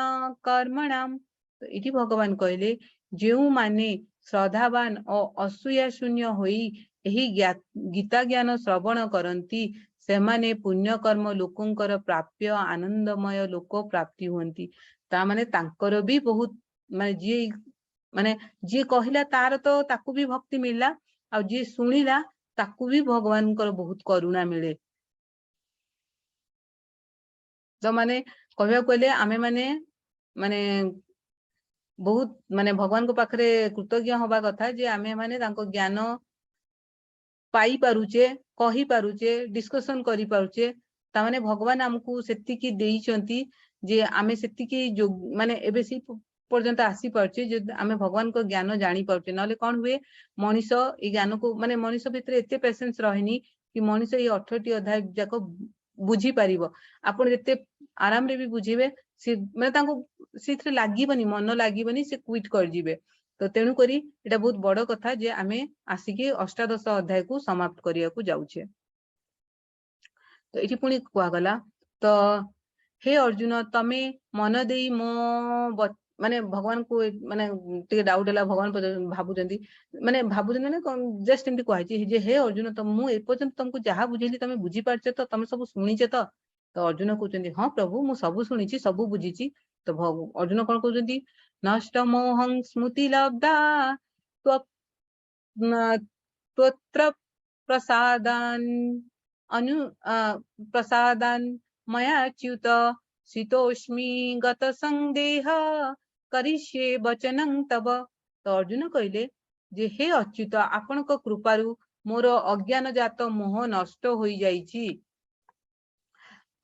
कर्मणाम। तो इति भगवान कहले जेउ माने श्रद्धावान और असूया शून्य होई एही गीता ज्ञान श्रवण करंती से माने पुण्य कर्म लोकंकर प्राप्य आनंदमय लोक प्राप्ति होंती ता माने तांकर भी बहुत माने जी कहिला तार तो ताकू भी भक्ति मिलला आ जी सुनिला ताकू भी भगवान कर बहुत करुणा मिले। तो माने कहया कहले आमे माने माने बहुत माने भगवान को पाखरे कृतज्ञ होबा कथा जे आमे माने तांको ज्ञान पाई पारुचे कही पारुचे डिस्कशन करी पारुचे ता माने भगवान हमकू सेति की देई चंती जे आमे सेति की जो माने एबे सी पर्यंत आसी पारुचे जे आमे भगवान को ज्ञान जानी पारुचे नले कोन हुए मनीष ई ज्ञान को माने मनीष भितरे एते पेशेंस रहनी कि मनीष ई 18टी अध्याय जाको बुझी पारिबो आपण जते आराम रे भी बुझीबे से माने तांको सिथरे लागिबनी मन लागिबनी से क्विट कर जिवे तो तेणु करी एटा बहुत बड़ कथा जे आमे आसिकी अष्टादश अध्याय को समाप्त करिया को जाउछे। तो एठी पुणी कुआ गला तो हे अर्जुन तमे मन देई मो माने भगवान को माने टे डाउट है भगवान भावुचंदी माने जस्ट एमती कहै जे हे अर्जुन तुम मु ए पर्यंत तुमको जहाँ बुझेली तुम बुझी पारछ तो तुम सब शुणीचे तो अर्जुन कहते हाँ प्रभु मु सब शुणी सब बुझी तो अर्जुन कौन कहते नष्ट मोहं स्मृति लब्धा त्वत्र प्रसादान प्रसादान मया च्युत शीतोष्मी गत संदेह करिष्ये वचनं तब। तो अर्जुन कहले जे हे अच्युत आपण को कृपारु मोर अज्ञान जात मोह नष्ट हो जाइछि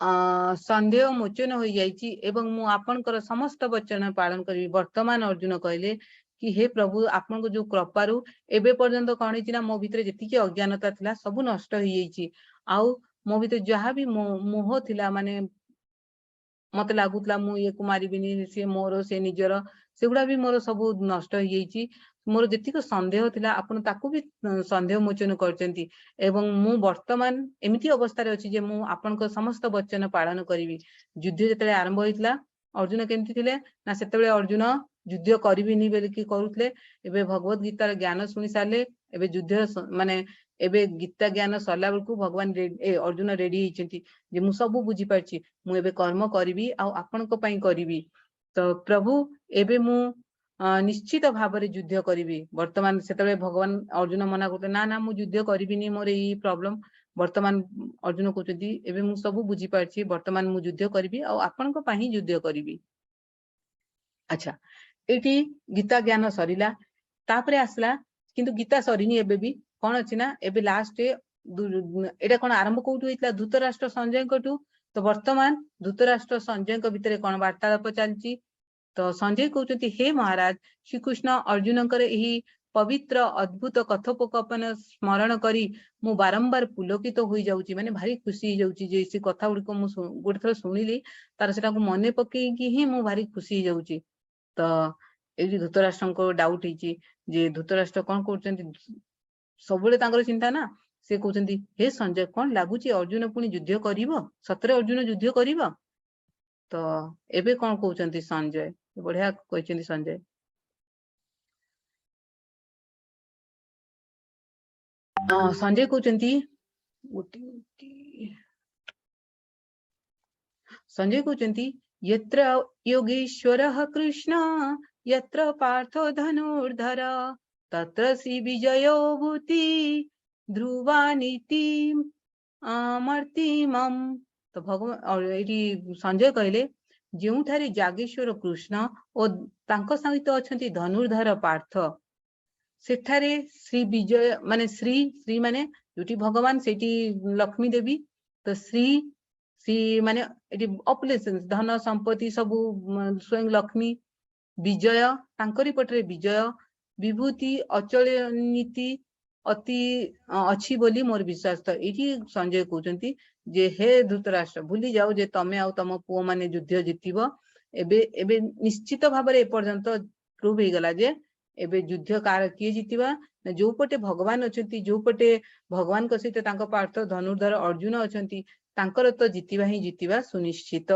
संदेह मोचन हो जाइछि एवं मु आपनकर समस्त वचन पालन करी। वर्तमान अर्जुन कहले कि हे प्रभु आपन को जो कृपारु एबे पर्यंत कौन है मो भितर जी अज्ञानता थिला सब नष्ट हो जाइछि आउ मो भितर जहाँ भी मोह थिला माने मत लगुला मु ये को मारिबिनी से मोर से निजर सेगुड़ा भी मोर सब नष्ट हो जाइछि मोर जेतिक संदेह थिला आपण ताकू भी संदेह मोचन करचंती एवं मु वर्तमान एमिति अवस्था रे अछि जे मु आपनक समस्त वचन पालन करिवि। युद्ध जेतले आरंभ होइतला अर्जुन केमति थिले ना सेतबेले अर्जुन युद्ध करिबिनी बेले कि करूतले एबे भगवत गीतार ज्ञान सुनि साले एबे युद्ध माने एबे गीता ज्ञान सरला बेलकू भगवान अर्जुन रेडी हिचंती जे मु सब बुझी पारछि मु एबे कर्म करिवि आ आपनक पई करिवि। तो प्रभु एबे मु निश्चित भाव में युद्ध करी। वर्तमान से भगवान अर्जुन मना करते ना ना मु युद्ध करी मोर यही प्रॉब्लम वर्तमान अर्जुन कहते एबे मु सब बुझी पारछि वर्तमान मु युद्ध करी आपण युद्ध करी। अच्छा एटी गीता ज्ञान सरीला तापरे आसला किंतु गीता सरीनी एबे भी कौन अच्छी ना एबे लास्ट एटा कौन आरंभ कोठी होइतला धृतराष्ट्र संजय कटू। तो वर्तमान धृतराष्ट्र संजय भितर कौन वार्तालाप चलची तो संजय कहते हे महाराज श्रीकृष्ण अर्जुन यही पवित्र अद्भुत कथोपकथन स्मरण करी मु बारंबार पुलकित हो जाउची माने भारी खुशी जाउची जे से कथा गुड़िक मु गोटे थर शुणिली तार सेटा मन पकईकी ही मु भारी खुशी जाउची। तो ये धृतराष्ट्र को डाउट है जे धृतराष्ट्र कौन कर सब चिंता ना से कहते हे संजय कौन लगुच अर्जुन पुणी युद्ध कर सतरे अर्जुन युद्ध कर। तो एबे कौन कहते संजय बढ़िया कहते संजय संजय कहते संजय कहते यत्र योगेश्वरः कृष्ण यत्र पार्थो धनुर्धर तत्र श्री विजयो भूति ध्रुवानीति अमर्तिमम। तो भगवान ये संजय कहले जो ठारे जागेश्वर कृष्ण और तांको सहित अछंती धनुर्धर पार्थ सेठारे श्री विजय माने श्री माने जोटी भगवान सेठी लक्ष्मी देवी तो श्री माने ऑपरेशन धन संपत्ति सब स्वयं लक्ष्मी विजय तांकरी पटरे विजय विभूति अचल नीति अति अच्छी बोली मोर विश्वास। तो ये संजय कहते जे हे धृतराष्ट्र भूली जाओ जे तमे आ तम पुओ माने युद्ध जितिबो एबे एबे निश्चित भाव में एपर्यंत प्रूव हो गला जे एबे युद्ध कार किए जितिबा जो पटे भगवान अछंती जो पटे भगवान को सहित तांको पार्थ धनुर्धर अर्जुन अछंती तांकर तो जितिबा ही जितिबा सुनिश्चित।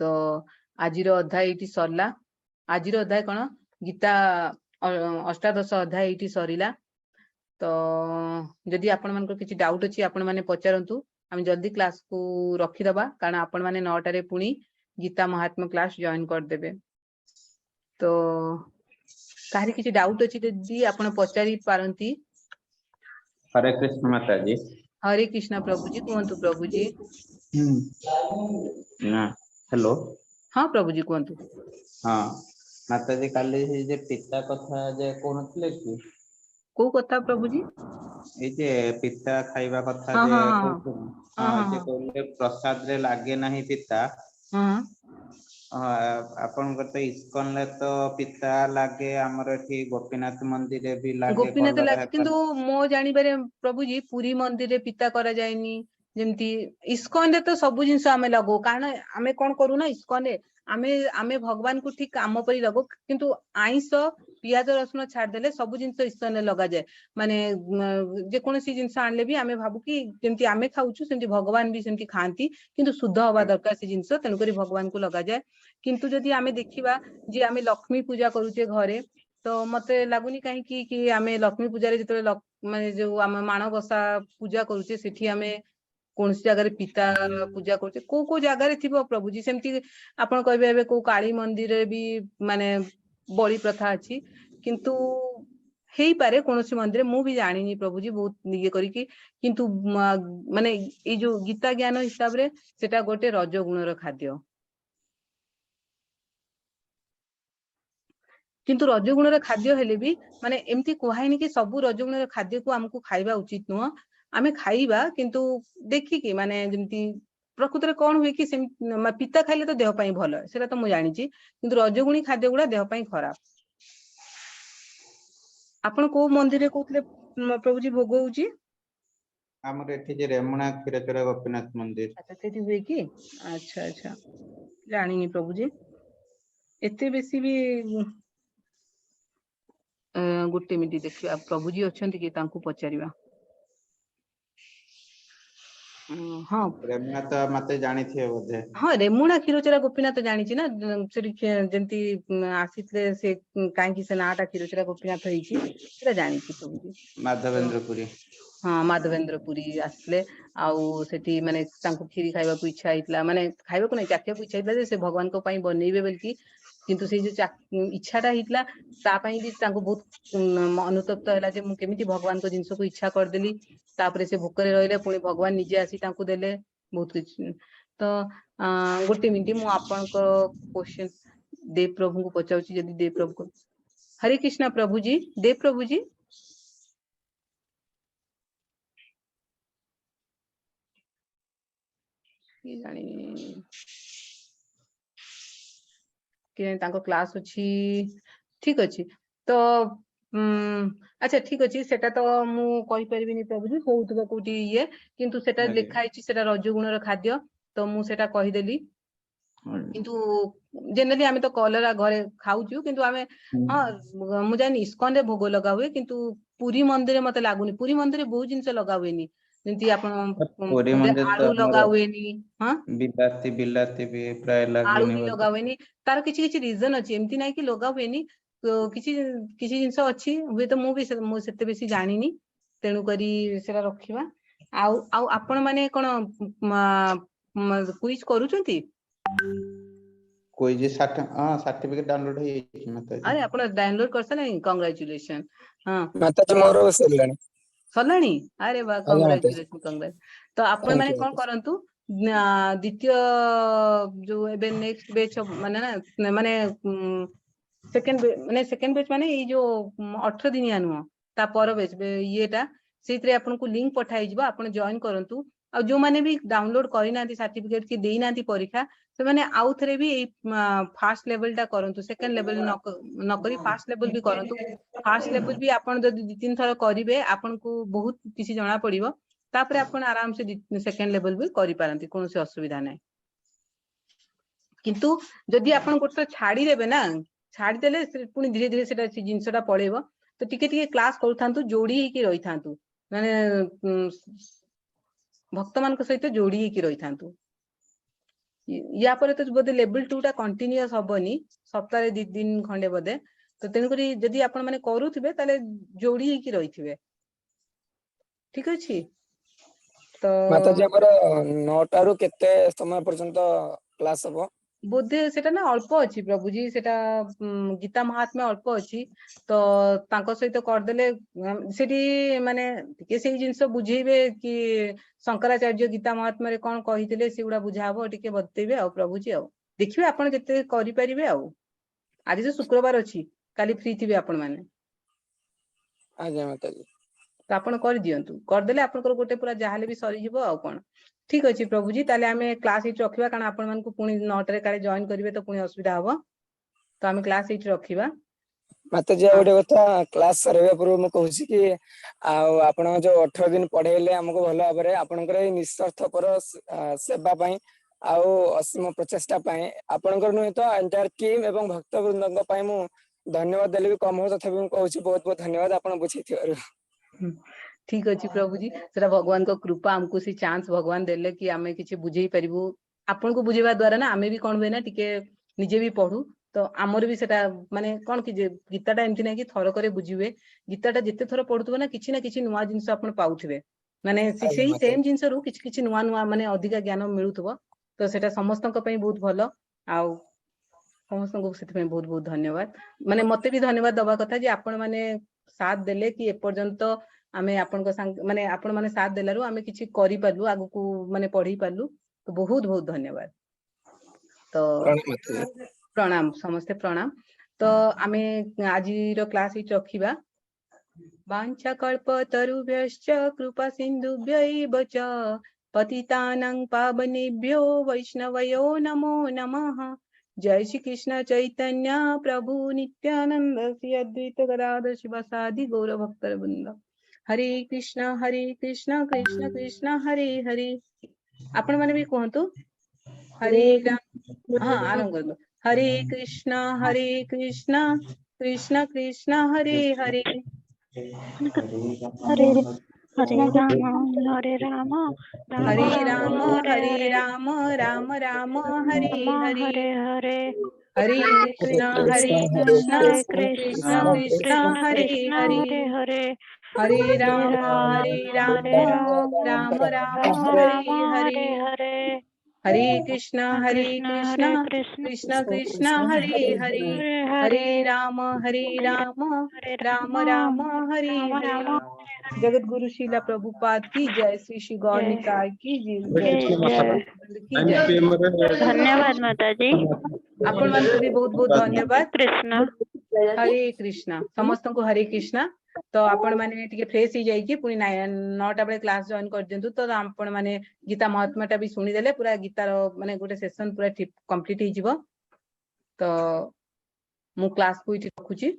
तो आजिर अध्याय ये सरला आजिर अध्याय कौन गीता अष्टादश अध्याय ये सरीला। तो जदि आपण मानकर किसी डाउट अच्छी आपण माने पचारंतु आम जल्दी क्लास को रखीदबा कारण आपण माने 9टारे पुणी गीता महात्मा क्लास जॉइन कर देबे। तो काहरी किसी डाउट अच्छी जदि आपण पचारि पारंती। हरे कृष्ण माता जी। हरे कृष्ण प्रभु जी कहतु प्रभु जी। हेलो हाँ प्रभु जी कहतु। हाँ माता जी काली जे पिता कथा जे कोनथले कि को कथा प्रभु जी ए जे पिता खाइबा कथा हाँ जे हाँ हाँ जे कहले प्रसाद रे लागे नाही पिता हाँ आपन तो इस्कन ले तो पिता लागे हमर एठी गोपीनाथ मंदिर रे भी लागे गोपीनाथ लागे किंतु मो जानी बारे प्रभु जी पुरी मंदिर रे पिता करा जायनी ଯେମିତି ଇସ୍କନ ରେ ତ ସବୁ ଜିନିଷ ଆମେ ଲଗାଉ, କାରଣ ଆମେ କଣ କରୁ ନା ଇସ୍କନ ରେ ଆମେ ଭଗବାନଙ୍କୁ ଠିକ କାମ ପରି ଲଗାଉ, କିନ୍ତୁ ଆଇଁଷ ପିଆଜ ରସୁଣ ଛାଡିଦେଲେ ସବୁ ଜିନିଷ ଇସ୍କନ ରେ ଲଗାଯାଏ। ମାନେ ଯେକୌଣସି ଜିନିଷ ଆଣିଲେ ବି ଆମେ ଭାବୁ କି ଯେମିତି ଆମେ ଖାଉଛୁ ସେମିତି ଭଗବାନ ବି ସେମିତି ଖାଆନ୍ତି, କିନ୍ତୁ ଶୁଦ୍ଧ ହବା ଦରକାର ସେ ଜିନିଷ, ତେଣୁକରି ଭଗବାନଙ୍କୁ ଲଗାଯାଏ। କିନ୍ତୁ ଯଦି ଆମେ ଦେଖିବା ଯେ ଆମେ ଲକ୍ଷ୍ମୀ ପୂଜା କରୁଛେ ଘରେ, ତ ମତେ ଲାଗୁନି କାହିଁକି କି ଆମେ ଲକ୍ଷ୍ମୀ ପୂଜାରେ ଯେତେବେଳେ ମାନେ ଯୋଉ ଆମେ ମାଣବସା ପୂଜା କରୁଛେ ସେଠି ଆମେ କୌଣସି ଜାଗାରେ ପିତା ପୂଜା କରୁଛେ, କୋଉ କୋଉ ଜାଗାରେ ଥିବ ପ୍ରଭୁଜୀ, ସେମିତି ଆପଣ କହିବେ ଏବେ କୋଉ କାଳୀ ମନ୍ଦିରରେ ବି ମାନେ ବଳି ପ୍ରଥା ଅଛି, କିନ୍ତୁ ହେଇପାରେ କୌଣସି ମନ୍ଦିରରେ, ମୁଁ ବି ଜାଣିନି ପ୍ରଭୁଜୀ ବହୁତ ଇଏ କରିକି, କିନ୍ତୁ ମାନେ ଏଇ ଯୋଉ ଗୀତା ଜ୍ଞାନ ହିସାବରେ ସେଟା ଗୋଟେ ରଜଗୁଣର ଖାଦ୍ୟ। କିନ୍ତୁ ରଜଗୁଣର ଖାଦ୍ୟ ହେଲେ ବି ମାନେ ଏମିତି କୁହାହେଇନି କି ସବୁ ରଜଗୁଣର ଖାଦ୍ୟକୁ ଆମକୁ ଖାଇବା ଉଚିତ ନୁହଁ, ଆମେ ଖାଇବା କିନ୍ତୁ ଦେଖିକି, ମାନେ ଯେମିତି ପ୍ରକୃତରେ କଣ ହୁଏ କି ସେମିତି ପିତା ଖାଇଲେ ତ ଦେହ ପାଇଁ ଭଲ, ସେଟା ତ ମୁଁ ଜାଣିଛି, କିନ୍ତୁ ରଜଗୁଣୀ ଖାଦ୍ୟ ଗୁଡା ଦେହ ପାଇଁ ଖରାପ। ଆପଣ କୋଉ ମନ୍ଦିରରେ କହୁଥିଲେ ପ୍ରଭୁଜୀ ଭୋଗ ହଉଛି? ଆମର ଏଠି ଯେ ରେମୁଣା କ୍ଷୀରଚୋରା ଗୋପୀନାଥ ମନ୍ଦିର। ଆଚ୍ଛା ସେଠି ହୁଏ କି? ଆଚ୍ଛା ଆଚ୍ଛା, ଜାଣିନି ପ୍ରଭୁଜୀ ଏତେ ବେଶୀ ବି। ଗୋଟେ ମିନିଟ ଦେଖିବା ପ୍ରଭୁଜୀ ଅଛନ୍ତି କି ତାଙ୍କୁ ପଚାରିବା। ହଁ ରେମୁଣା ତ ମତେ ଜାଣିଥିବେ ବୋଧେ। ହଁ ରେମୁଣା କ୍ଷୀରଚୋରା ଗୋପୀନାଥ ଜାଣିଛି ନା, ସେଠି ଯେମିତି ଆସିଥିଲେ ସେ କାହିଁକି ସେ ନାଁଟା କ୍ଷୀରଚୋରା ଗୋପୀନାଥ ହେଇଛି ସେଟା ଜାଣିଛି ପ୍ରଭୁଜୀ। ମାଧବେନ୍ଦ୍ର ପୁରୀ। ହଁ ମାଧବେନ୍ଦ୍ର ପୁରୀ ଆସିଥିଲେ, ଆଉ ସେଠି ମାନେ ତାଙ୍କୁ କ୍ଷୀରି ଖାଇବାକୁ ଇଚ୍ଛା ହେଇଥିଲା, ମାନେ ଖାଇବାକୁ ନାହିଁ ଚାଖିବାକୁ ଇଚ୍ଛା ହେଇଥିଲା ଯେ ସେ ଭଗବାନଙ୍କ ପାଇଁ ବନେଇବେ ବୋଲିକି, କିନ୍ତୁ ସେଇ ଯୋଉ ଇଚ୍ଛାଟା ହେଇଥିଲା ତା ପାଇଁ ବି ତାଙ୍କୁ ବହୁତ ଅନୁତପ୍ତ ହେଲା ଯେ ମୁଁ କେମିତି ଭଗବାନଙ୍କ ଜିନିଷକୁ ଇଚ୍ଛା କରିଦେଲି, ତାପରେ ସେ ଭୋକରେ ରହିଲେ, ପୁଣି ଭଗବାନ ନିଜେ ଆସି ତାଙ୍କୁ ଦେଲେ ବହୁତ କିଛି। ତ ଗୋଟେ ମିନିଟ ମୁଁ ଆପଣଙ୍କ କ୍ୱେଶ୍ଚନ ଦେବ ପ୍ରଭୁଙ୍କୁ ପଚାରୁଛି, ଯଦି ଦେବ ପ୍ରଭୁ। ହରେ କୃଷ୍ଣ ପ୍ରଭୁଜୀ, ଦେବ ପ୍ରଭୁଜୀ ଜାଣିନି କି ତାଙ୍କ କ୍ଲାସ ଅଛି, ଠିକ ଅଛି ତ ଆଚ୍ଛା ଠିକ ଅଛି, ସେଟା ତ ମୁଁ କହିପାରିବିନି ପ୍ରଭୁଜୀ, ହଉଥିବ କୋଉଠି ଇଏ, କିନ୍ତୁ ସେଟା ଆଜ୍ଞା। ଲେଖା ହେଇଛି ସେଟା ରଜଗୁଣର ଖାଦ୍ୟ, ତ ମୁଁ ସେଟା କହିଦେଲି। କିନ୍ତୁ ଜେନେରାଲି ଆମେ ତ କଲରା ଘରେ ଖାଉଛୁ, କିନ୍ତୁ ଆମେ ହଁ ମୁଁ ଜାଣିନି ଇସ୍କନରେ ଭୋଗ ଲଗା ହୁଏ, କିନ୍ତୁ ପୁରୀ ମନ୍ଦିରରେ ମତେ ଲାଗୁନି, ପୁରୀ ମନ୍ଦିରରେ ବହୁତ ଜିନିଷ ଲଗା ହୁଏନି, ଯେମିତି ଆପଣ ପୁରୀ ବୋଧେ ମନ୍ଦିର ତ ଆଳୁ ଆମର ଲଗା ହୁଏନି। ହଁ ବିଲାତି ବି ପ୍ରାୟ ଆଳୁ ଲାଗୁନି ବି ଲଗା ବୋଧେ। ହୁଏନି, ତାର କିଛି କିଛି ରିଜନ ଅଛି, ଏମିତି ନାଇଁ କି ଲଗା ହୁଏନି, ତ କିଛି କିଛି ଜିନିଷ ଅଛି, ହୁଏତ ମୁଁ ସେତେ ବେଶୀ ଜାଣିନି, ତେଣୁ କରି ସେଟା ରଖିବା। ଆଉ ଆଉ ଆପଣ ମାନେ କଣ କୁଇଜ କରୁଛନ୍ତି? କୁଇଜ ସାର୍ଟିଫିକେଟ ଡାଉନଲୋଡ ହେଇଯାଇଛି ମାତାଜି। ଆରେ ଆପଣ ଡାଉନଲୋଡ କରିସାରିଲେଣି, କଂଗ୍ରାଚୁଲେସନ। ହଁ ମାତାଜୀ ତ ମୋର ସରିଲାଣି। ସରିଲାଣି, ଆରେ ବା ଆଜ୍ଞା ମାତାଜୀ, କଂଗ୍ରାଚୁଲେସନ। ତ ଆପଣ ଥ୍ୟାଙ୍କ ମାନେ ୟୁ କଣ ମାତାଜୀ। କରନ୍ତୁ, ଦ୍ଵିତୀୟ ଯୋଉ ଏବେ ନେକ୍ସଟ ବେଚ ମାନେ ନା ମାନେ ସେକେଣ୍ଡ ବେଚ ମାନେ ଏଇ ଯୋଉ 18 ଦିନିଆ ନୁହଁ, ତା ପର ବେଚ ଇଏଟା, ସେଇଥିରେ ଆପଣଙ୍କୁ ଲିଙ୍କ ପଠା ହେଇଯିବ, ଆପଣ ଜଏନ କରନ୍ତୁ। ଆଉ ଯୋଉମାନେ ବି ଡାଉନଲୋଡ କରିନାହାନ୍ତି ସାର୍ଟିଫିକେଟ କି ଦେଇନାହାନ୍ତି ପରୀକ୍ଷା, ସେମାନେ ଆଉ ଥରେ ବି ଏଇ ଫାର୍ଷ୍ଟ ଲେଭେଲ ଟା କରନ୍ତୁ, ସେକେଣ୍ଡ ଲେଭେଲ ନକରି ଫାର୍ଷ୍ଟ ଲେଭେଲ ବି କରନ୍ତୁ। ଫାର୍ଷ୍ଟ ଲେଭେଲ ବି ଆପଣ ଯଦି 2-3 ଥର କରିବେ, ଆପଣଙ୍କୁ ବହୁତ କିଛି ଜଣା ପଡିବ, ତାପରେ ଆପଣ ଆରାମସେ ସେକେଣ୍ଡ ଲେଭେଲ ବି କରିପାରନ୍ତି, କୌଣସି ଅସୁବିଧା ନାହିଁ। କିନ୍ତୁ ଯଦି ଆପଣ ଗୋଟେ ଛାଡିଦେବେ ନା, ଛାଡିଦେଲେ ପୁଣି ଧୀରେ ଧୀରେ ସେଟା ସେ ଜିନିଷଟା ପଳେଇବ, ତ ଟିକେ ଟିକେ କ୍ଲାସ କରୁଥାନ୍ତୁ, ଯୋଡି ହେଇକି ରହିଥାନ୍ତୁ, ମାନେ ଭକ୍ତ ମାନଙ୍କ ସହିତ ଯୋଡି ହେଇକି ରହିଥାନ୍ତୁ। ୟା ପରେ ତ ବୋଧେ ଲେଭେଲ 2 ଟା କଣ୍ଟିନ୍ୟୁଅସ ହବନି, ସପ୍ତାହରେ 2 ଦିନ ଖଣ୍ଡେ ବୋଧେ, ତ ତେଣୁକରି ଯଦି ଆପଣ ମାନେ କରୁଥିବେ ତାହେଲେ ଯୋଡି ହେଇକି ରହିଥିବେ, ଠିକ ଅଛି। ତ ମାତାଜୀ ଆମର 9ଟାରୁ କେତେ ସମୟ ପର୍ଯ୍ୟନ୍ତ କ୍ଲାସ ହବ? ବୋଧେ ସେଟା ନା ଅଳ୍ପ ଅଛି ପ୍ରଭୁଜୀ, ସେଟା ଗୀତା ମହାତ୍ମ୍ୟ ଅଳ୍ପ ଅଛି, ତ ତାଙ୍କ ସହିତ କରିଦେଲେ ସେଠି ମାନେ ଟିକେ ସେଇ ଜିନିଷ ବୁଝେଇବେ କି ଶଙ୍କରାଚାର୍ଯ୍ୟ ଗୀତା ମହାତ୍ମାରେ କଣ କହିଥିଲେ, ସେଗୁଡା ବୁଝା ହବ, ଟିକେ ବତେଇବେ ଆଉ ପ୍ରଭୁଜୀ, ଆଉ ଦେଖିବେ ଆପଣ ଯେତେ କରିପାରିବେ। ଆଉ ଆଜି ତ ଶୁକ୍ରବାର ଅଛି, କାଲି ଫ୍ରି ଥିବେ ଆପଣ ମାନେ, ଆଜ୍ଞା ମାତାଜୀ। ତ ଆପଣ କରିଦିଅନ୍ତୁ, କରିଦେଲେ ଆପଣଙ୍କର ଗୋଟେ ପୁରା ଯାହାହେଲେ ବି ସରିଯିବ ଆଉ କଣ। ଠିକ ଅଛି ପ୍ରଭୁଜୀ, ତାହେଲେ ଆମେ କ୍ଲାସ ଏଇଠି ରଖିବା, କାରଣ ଆପଣ ମାନଙ୍କୁ ପୁଣି 9ଟାରେ କାଳେ ଜଏନ କରିବେ, ତ ପୁଣି ଅସୁବିଧା ହବ, ତ ଆମେ କ୍ଲାସ ଏଇଠି ରଖିବା। ମାତାଜୀ ଆଉ ଗୋଟେ କଥା କ୍ଲାସ ସରିବା ପୂର୍ବରୁ ମୁଁ କହୁଛି କି ଆଉ ଆପଣ ଯୋଉ 18 ଦିନ ପଢେଇଲେ ଆମକୁ ଭଲ ଭାବରେ ଆପଣଙ୍କର ଏଇ ନିଃସ୍ୱାର୍ଥପର ସେବା ପାଇଁ ଆଉ ଅସୀମ ପ୍ରଚେଷ୍ଟା ପାଇଁ ଆପଣଙ୍କର ନୁହେଁ ତ ଏଣ୍ଟାୟାର ଟିମ୍ ଏବଂ ଭକ୍ତବୃନ୍ଦଙ୍କ ପାଇଁ ମୁଁ ଧନ୍ୟବାଦ ଦେଲେ ବି କମ ହବ, ତଥାପି ମୁଁ କହୁଛି ବହୁତ ବହୁତ ଧନ୍ୟବାଦ ଆପଣ ବୁଝେଇଥିବାରୁ। ଠିକ ଅଛି ପ୍ରଭୁଜୀ, ସେଟା ଭଗବାନଙ୍କ କୃପା, ଆମକୁ ସେ ଚାନ୍ସ ଭଗବାନ ଦେଲେ କି ଆମେ କିଛି ବୁଝେଇ ପାରିବୁ। ଆପଣଙ୍କୁ ବୁଝେଇବା ଦ୍ଵାରା ନା ଆମେ ବି କଣ ହୁଏ ନା ଟିକେ ନିଜେ ବି ପଢୁ, ତ ଆମର ବି ସେଟା ମାନେ କଣ କି ଯେ ଗୀତାଟା ଏମିତି ନାହିଁ କି ଥରକରେ ବୁଝିବେ, ଗୀତାଟା ଯେତେ ଥର ପଢୁଥିବ ନା କିଛି ନୂଆ ଜିନିଷ ଆପଣ ପାଉଥିବେ, ମାନେ ଆଜ୍ଞା ସେଇ ମାତାଜୀ। ସେମ ଜିନିଷରୁ କିଛି ନୂଆ ମାନେ ଅଧିକା ଜ୍ଞାନ ମିଳୁଥିବ, ତ ସେଟା ସମସ୍ତଙ୍କ ପାଇଁ ବହୁତ ଭଲ। ଆଉ ସମସ୍ତଙ୍କୁ ସେଥିପାଇଁ ବହୁତ ବହୁତ ଧନ୍ୟବାଦ। ମାନେ ମତେ ବି ଧନ୍ୟବାଦ ଦବା କଥା ଯେ ଆପଣ ମାନେ ସାଥ ଦେଲେ କି ଏପର୍ଯ୍ୟନ୍ତ ଆମେ ଆପଣଙ୍କ ସାଙ୍ଗେ ମାନେ ଆପଣ ମାନେ ସାଥ ଦେଲାରୁ ଆମେ କିଛି କରିପାରିଲୁ, ଆଗକୁ ମାନେ ପଢେଇ ପାରିଲୁ, ତ ବହୁତ ବହୁତ ଧନ୍ୟବାଦ। ତ ପ୍ରଣାମ ମାତାଜୀ। ପ୍ରଣାମ, ସମସ୍ତେ ପ୍ରଣାମ। ତ ଆମେ ଆଜିର କ୍ଲାସ ଏଇଠି ରଖିବା। वाञ्छा कल्पतरुभ्यश्च कृपा सिन्धुभ्यैव च पतितानां पावनेभ्यो वैष्णवयो नमो नमः। जय श्री कृष्ण चैतन्य प्रभु नित्यानंद श्री अद्वैत गदाधर शिवासादि गौर भक्तवृंद। हरे कृष्ण कृष्ण कृष्ण हरे हरे। आपण माने भी कहतु हरे राम। हाँ आरंभ कर दो। हरे कृष्ण कृष्ण कृष्ण हरे हरे। हरे राम हरे राम हरे राम राम हरे हरे राम राम हरे राम हरे। हरे हरे हरे हरे कृष्ण कृष्ण हरे कृष्ण कृष्ण कृष्ण कृष्ण हरे कृष्ण हरे। हरे हरे हरे हरे राम राम राम हरे राम राम राम हरे राम हरे। हरे हरे हरे कृष्ण कृष्ण हरे कृष्ण कृष्ण हरे हरे। हरे हरे हरे राम हरे राम राम हरे राम हरे। राम जगत गुरु शीला प्रभुपाद की जय, श्री श्री गौर जय निताय की जय, जय श्री जय की जय। धन्यवाद माताजी। आपण मानक भी बहुत बहुत धन्यवाद। कृष्ण हरे कृष्ण समस्त को हरे कृष्ण। तो आपण माने टिके फ्रेश ही जाइए पुनी 9टा बेले क्लास जॉइन कर दियंतु, तो आपण माने गीता महात्म्यटा भी सुनी देले, पूरा गीतार माने गोटे सेशन पूरा कंप्लीट ही जिवो। तो मु क्लास को इठी रखुची।